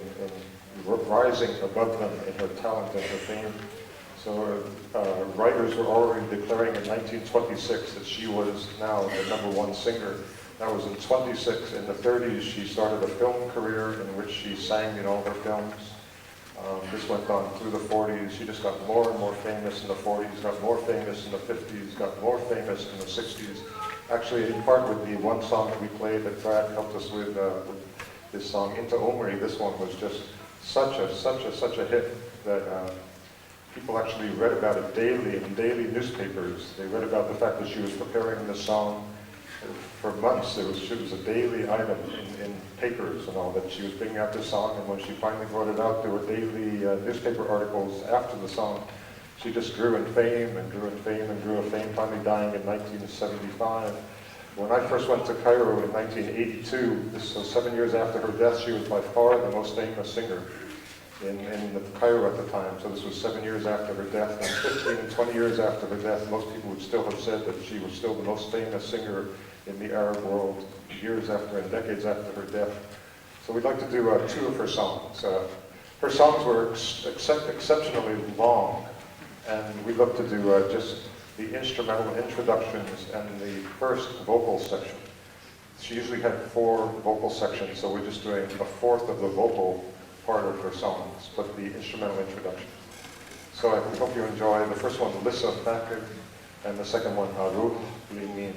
rising above them in her talent and her fame. So writers were already declaring in 1926 that she was now the #1 singer. That was in 26. In the 30s, she started a film career in which she sang in all her films. This went on through the 40s. She just got more and more famous in the 40s, got more famous in the 50s, got more famous in the 60s. Actually, in part with the one song that we played that Brad helped us with this song, Into Omri, this one was just such a hit that people actually read about it daily in daily newspapers. They read about the fact that she was preparing the song for months. It was a daily item in papers and all, that she was bringing out this song, and when she finally brought it out, there were daily newspaper articles after the song. She just grew in fame and grew in fame and grew in fame, finally dying in 1975. When I first went to Cairo in 1982, this was 7 years after her death, she was by far the most famous singer in Cairo at the time. So this was 7 years after her death, and 15 and 20 years after her death, most people would still have said that she was still the most famous singer in the Arab world, years after and decades after her death. So we'd like to do 2 of her songs. Her songs were exceptionally long, and we'd love to do just the instrumental introductions and the first vocal section. She usually had 4 vocal sections, so we're just doing a 1/4 of the vocal part of her songs, but the instrumental introduction. So I hope you enjoy the first one, Lissa Fakir, and the second one, Ruh Limin.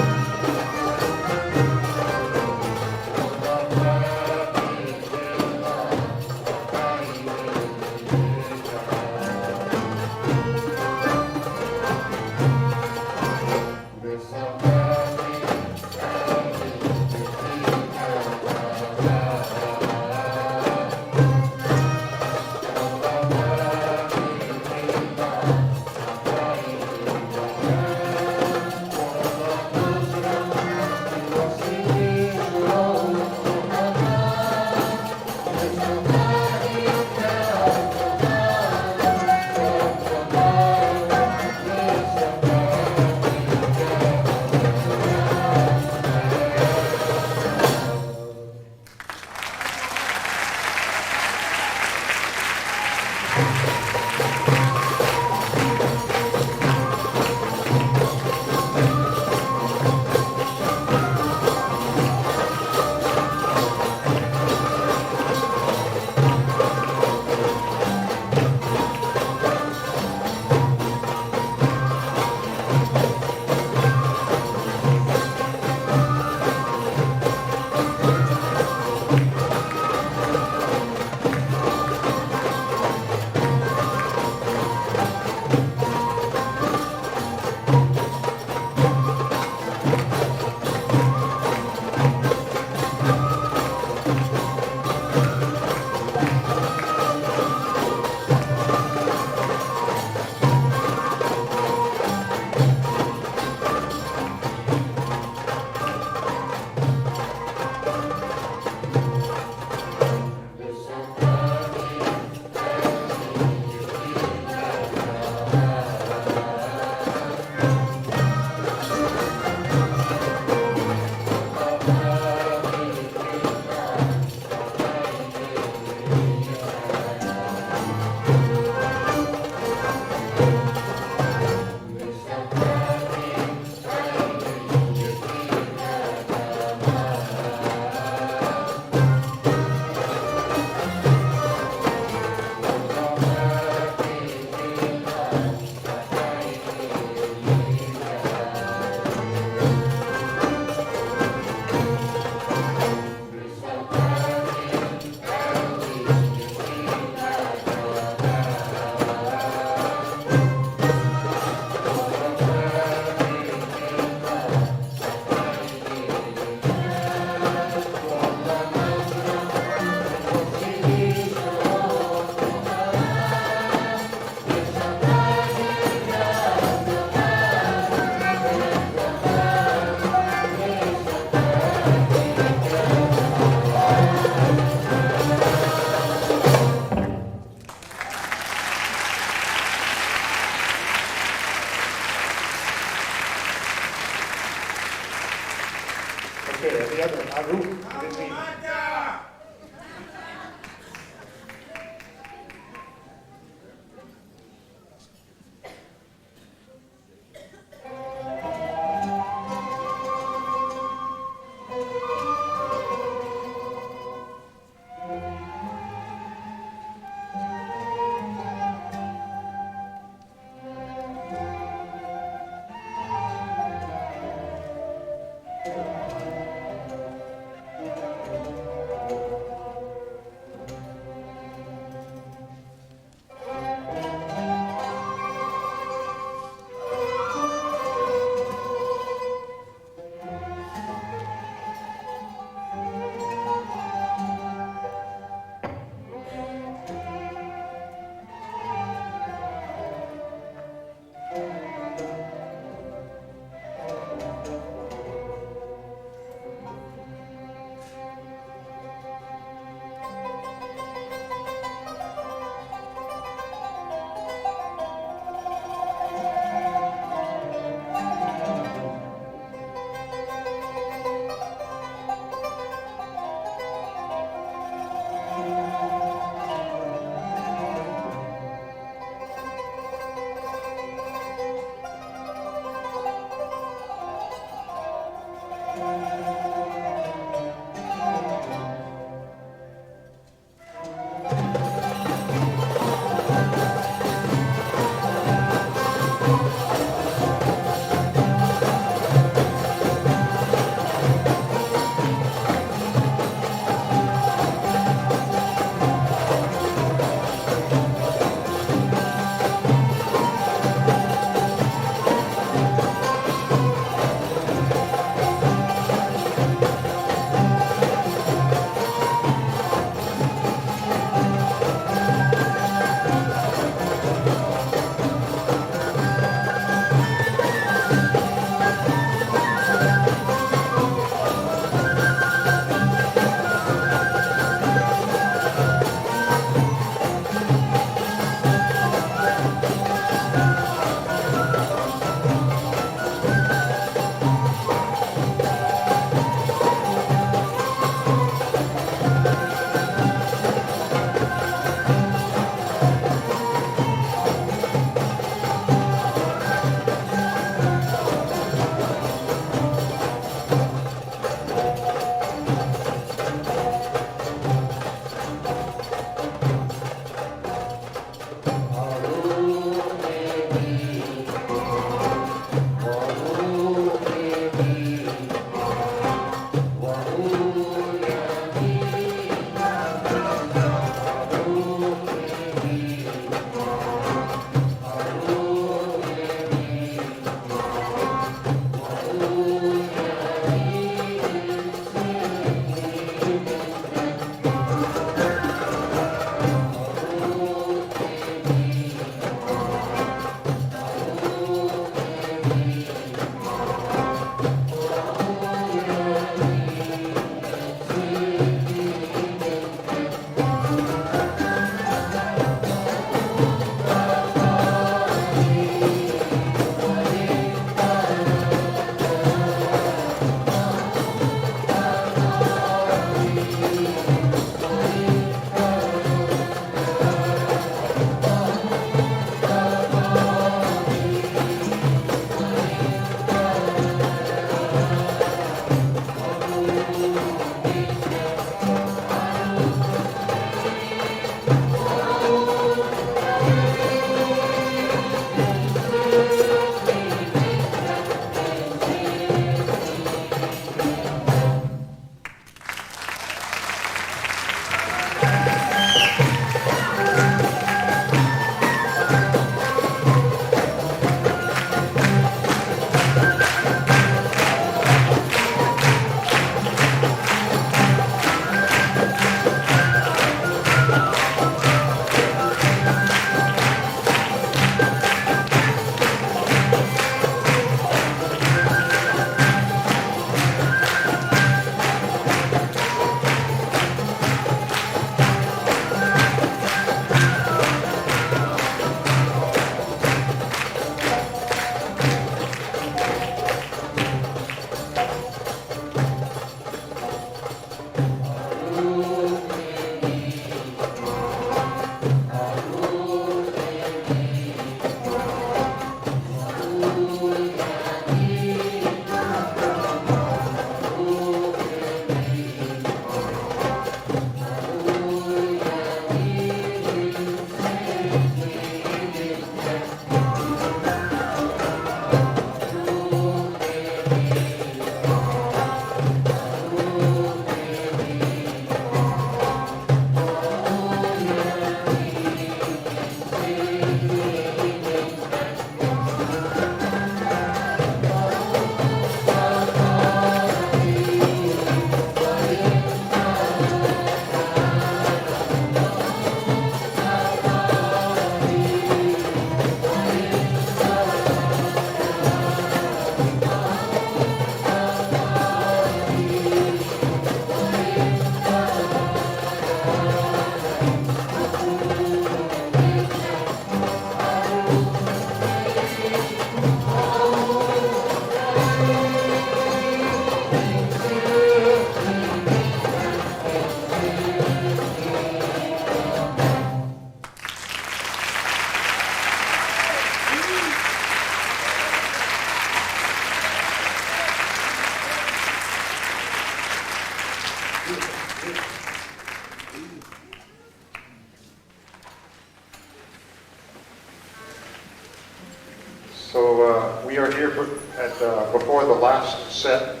We are here before the last set,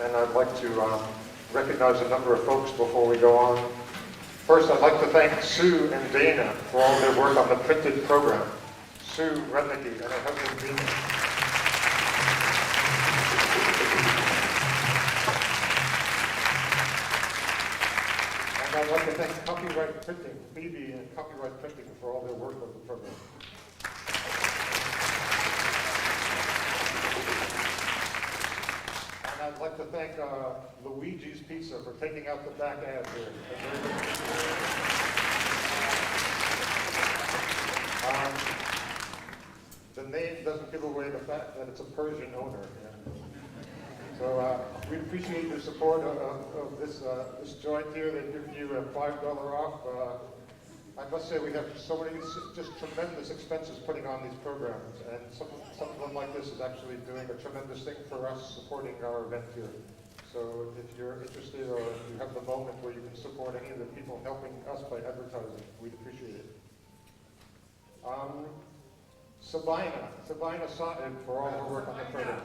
and I'd like to recognize a number of folks before we go on. First, I'd like to thank Sue and Dana for all their work on the printed program. Sue Rednicki and her husband Dina. And I'd like to thank Copyright Printing, Phoebe and Copyright Printing for all their work on the program. And I'd like to thank Luigi's Pizza for taking out the back ad here. The name doesn't give away the fact that it's a Persian owner. So we appreciate your support of this joint here. They've given you a $5 off. I must say we have so many just tremendous expenses putting on these programs, and something like this is actually doing a tremendous thing for us supporting our event here. So if you're interested or if you have the moment where you can support any of the people helping us by advertising, we'd appreciate it. Sabina Sa'id for all her work on the program.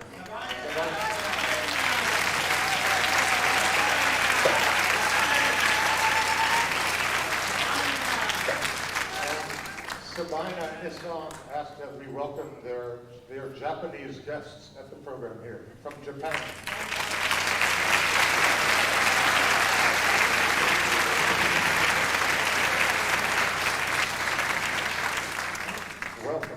Sabina Islam asked that we welcome their Japanese guests at the program here from Japan. Welcome.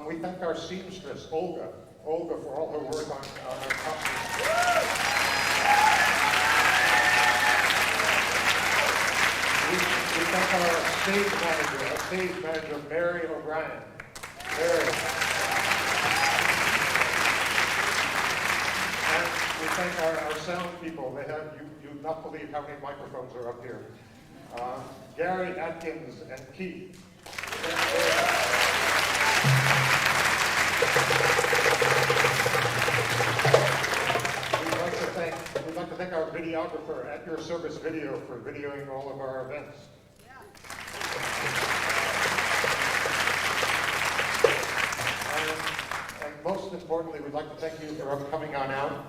We thank our seamstress, Olga, for all her work on our costumes. We thank our stage manager, Mary O'Brien. Mary. And we thank our sound people. They have, you not believe how many microphones are up here. Gary Atkins and Keith. We'd like to thank our videographer, At Your Service Video, for videoing all of our events. And most importantly, we'd like to thank you for coming on out.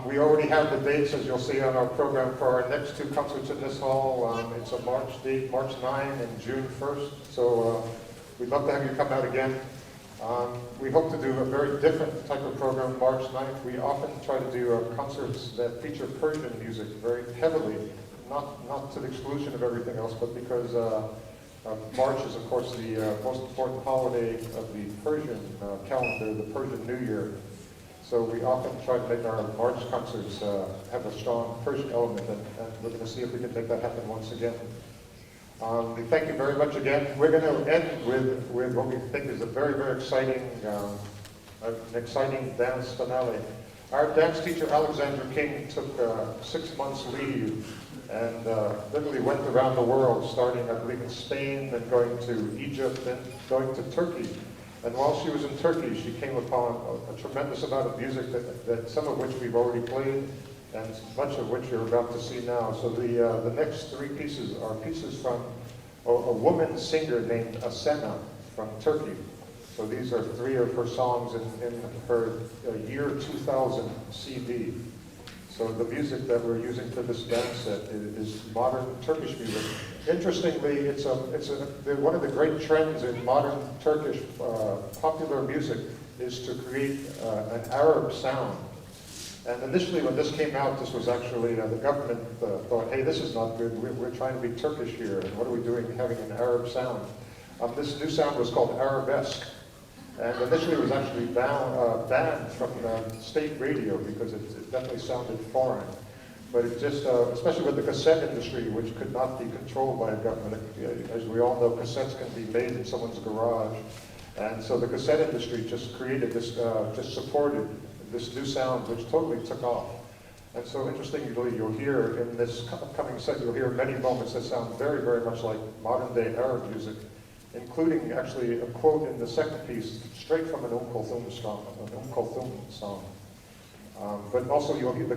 We already have the dates, as you'll see on our program, for our next two concerts in this hall. It's a March date, March 9 and June 1st. So we'd love to have you come out again. We hope to do a very different type of program March 9th. We often try to do concerts that feature Persian music very heavily, not to the exclusion of everything else, but because March is, of course, the most important holiday of the Persian calendar, the Persian New Year. So we often try to make our March concerts have a strong Persian element, and we're going to see if we can make that happen once again. Thank you very much again. We're going to end with what we think is a very, very exciting, an exciting dance finale. Our dance teacher, Alexander King, took 6 months leave and literally went around the world, starting, I believe, in Spain, then going to Egypt, then going to Turkey. And while she was in Turkey, she came upon a tremendous amount of music that some of which we've already played, and much of which you're about to see now. So the next three pieces are pieces from a woman singer named Asena from Turkey. So these are three of her songs in her year 2000 CD. So the music that we're using for this dance set is modern Turkish music. Interestingly, it's one of the great trends in modern Turkish popular music is to create an Arab sound. And initially when this came out, this was actually, the government thought, hey, this is not good, we're trying to be Turkish here, and what are we doing having an Arab sound? This new sound was called Arabesque, and initially it was actually banned from state radio because it definitely sounded foreign. But it just, especially with the cassette industry, which could not be controlled by a government, as we all know, cassettes can be made in someone's garage. And so the cassette industry just created this, just supported this new sound, which totally took off. And so interestingly, you'll hear in this upcoming set, you'll hear many moments that sound very, very much like modern day Arab music, including actually a quote in the second piece, straight from an Kulthum song. But also you'll hear the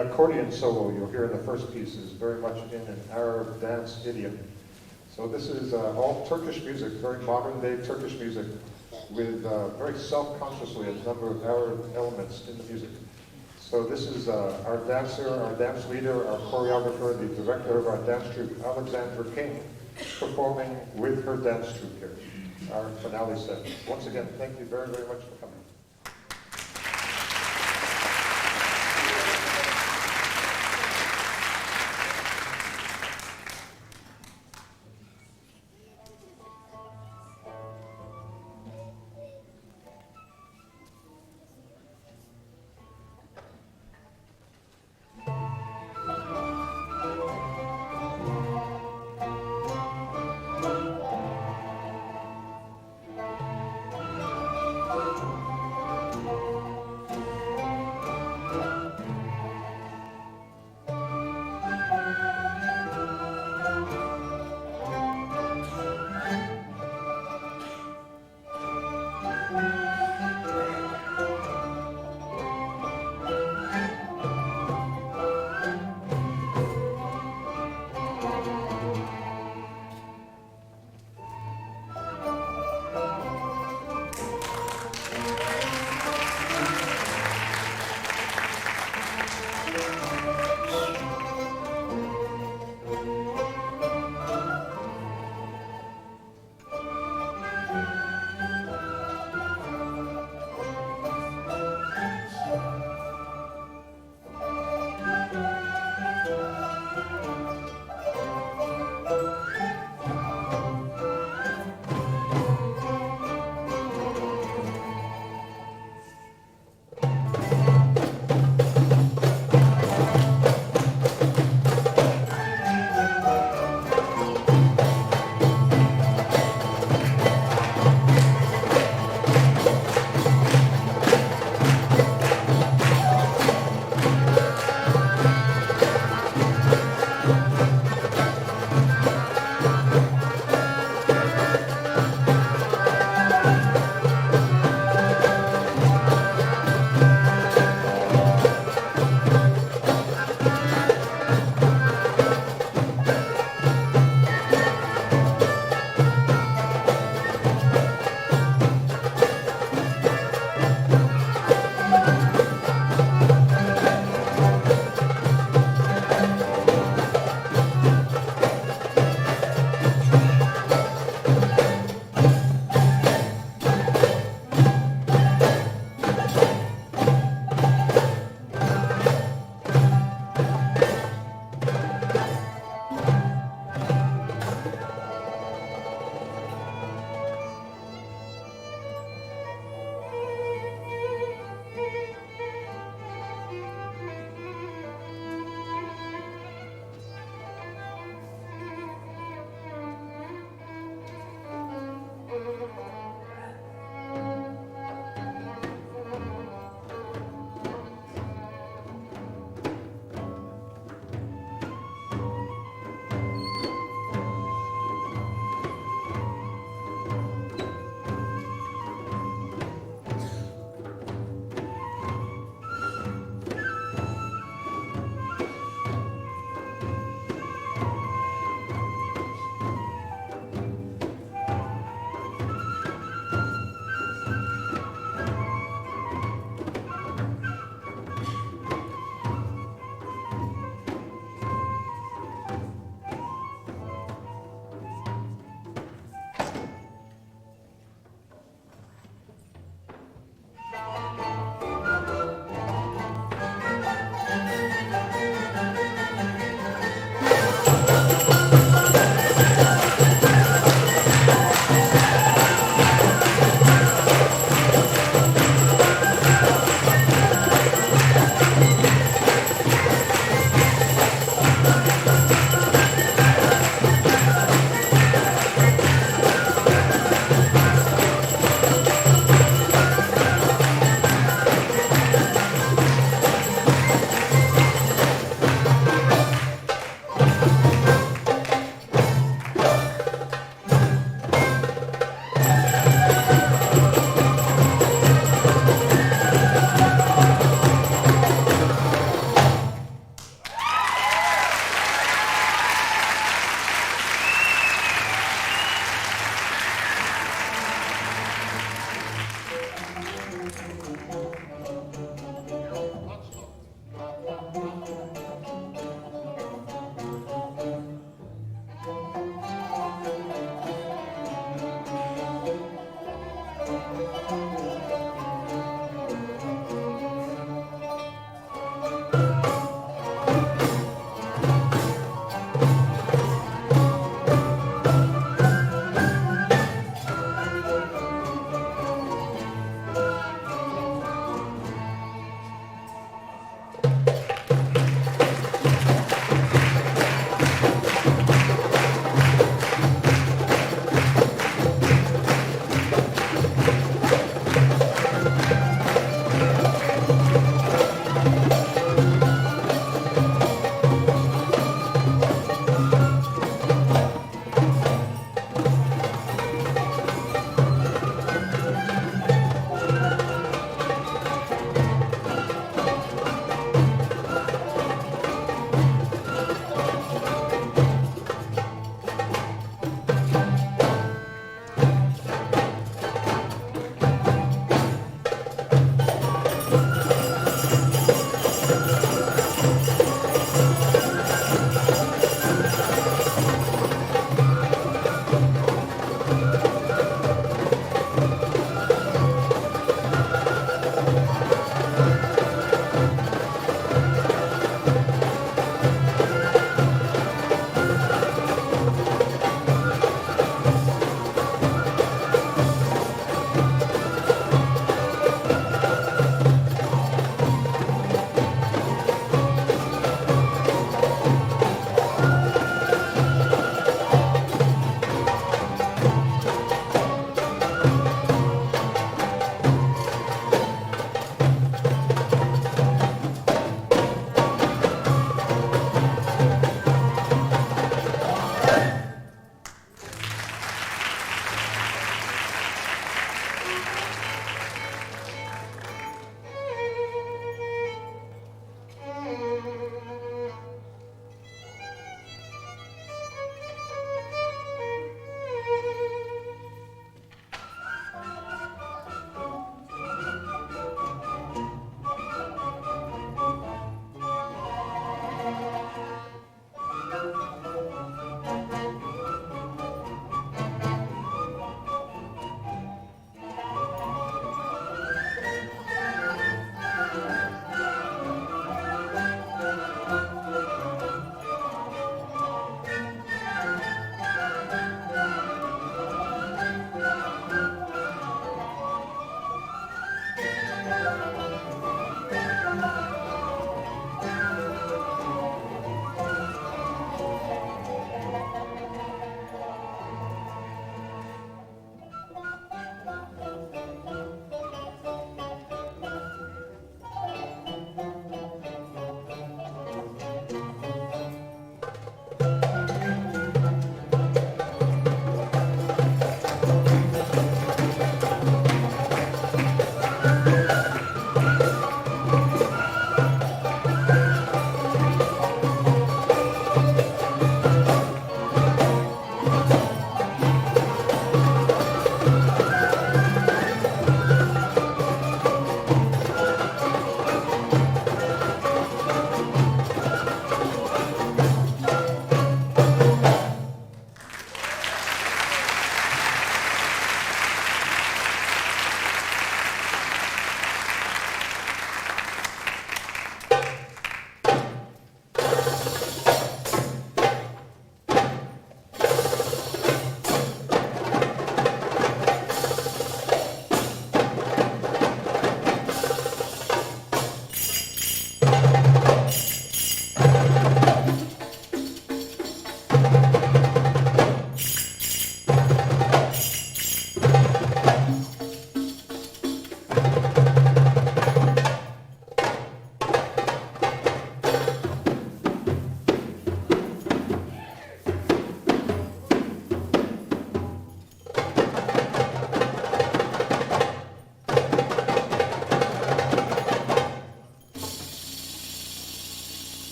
accordion solo you'll hear in the first piece is very much in an Arab dance idiom. So this is all Turkish music, very modern day Turkish music, with very self-consciously a number of Arab elements in the music. So this is our dancer, our dance leader, our choreographer, the director of our dance troupe, Alexandra King, performing with her dance troupe here, our finale set. Once again, thank you very, very much for coming.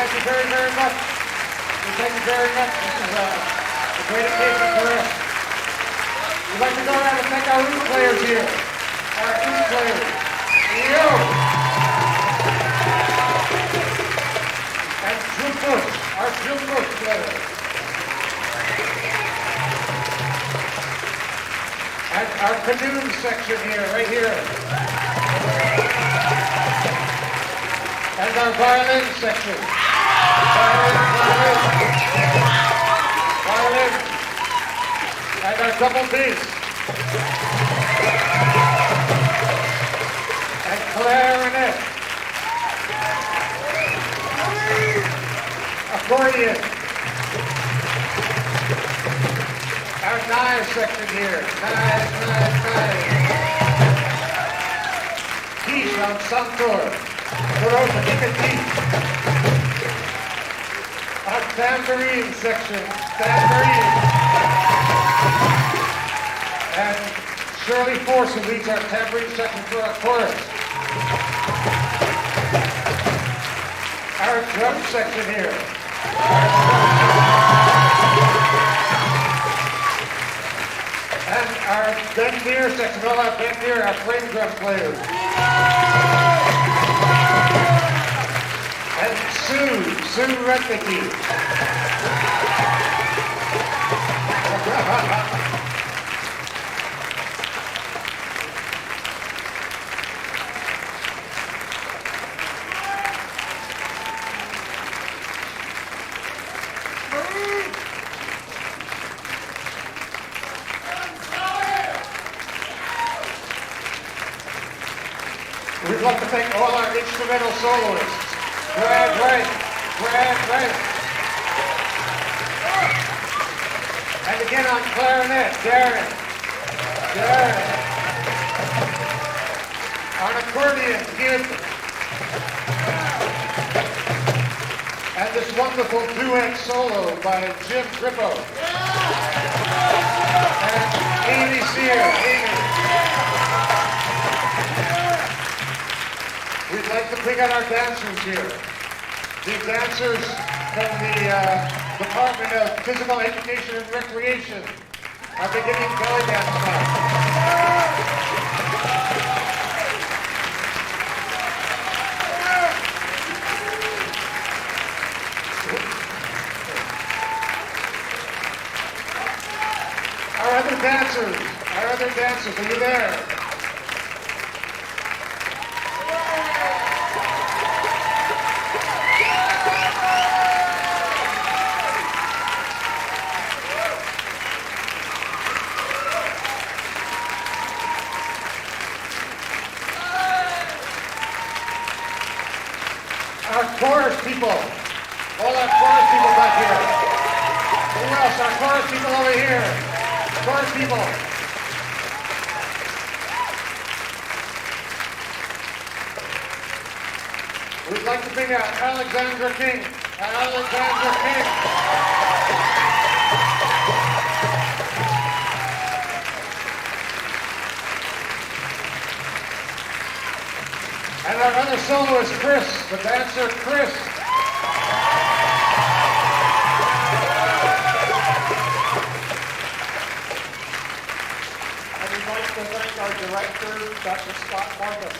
thank you very, very much. We thank you very much. This is a great occasion for us. We'd like to go around and thank our oud players here. Our oud players. Yo! And Jumbush, our Jumbush players. And our canoe section here, right here. And our violin section. Violin. And our double bass. And clarinet. Accordion. Our knife section here. Knife. Quiche on Ensemble. Our tambourine section, tambourine. And Shirley Force, who leads our tambourine section for our chorus. Our drum section here. And our bendier section, all our bendier, our frame drum players. And Sue Rednicky. We'd like to thank all our instrumental soloists. Brad Wright. And again on clarinet, Darren. On accordion, Gib. And this wonderful duet solo by Jim Grippo. And Amy Sear. We'd like to bring out our dancers here. The dancers from the Department of Physical Education and Recreation are beginning belly dance class. Our other dancers, are you there? Our chorus people, all our chorus people back here. Who else? Our chorus people over here. Chorus people. We'd like to bring out Alexandra King. And our other soloist, Chris, the dancer, Chris. And we'd like to thank our director, Dr. Scott Marcus.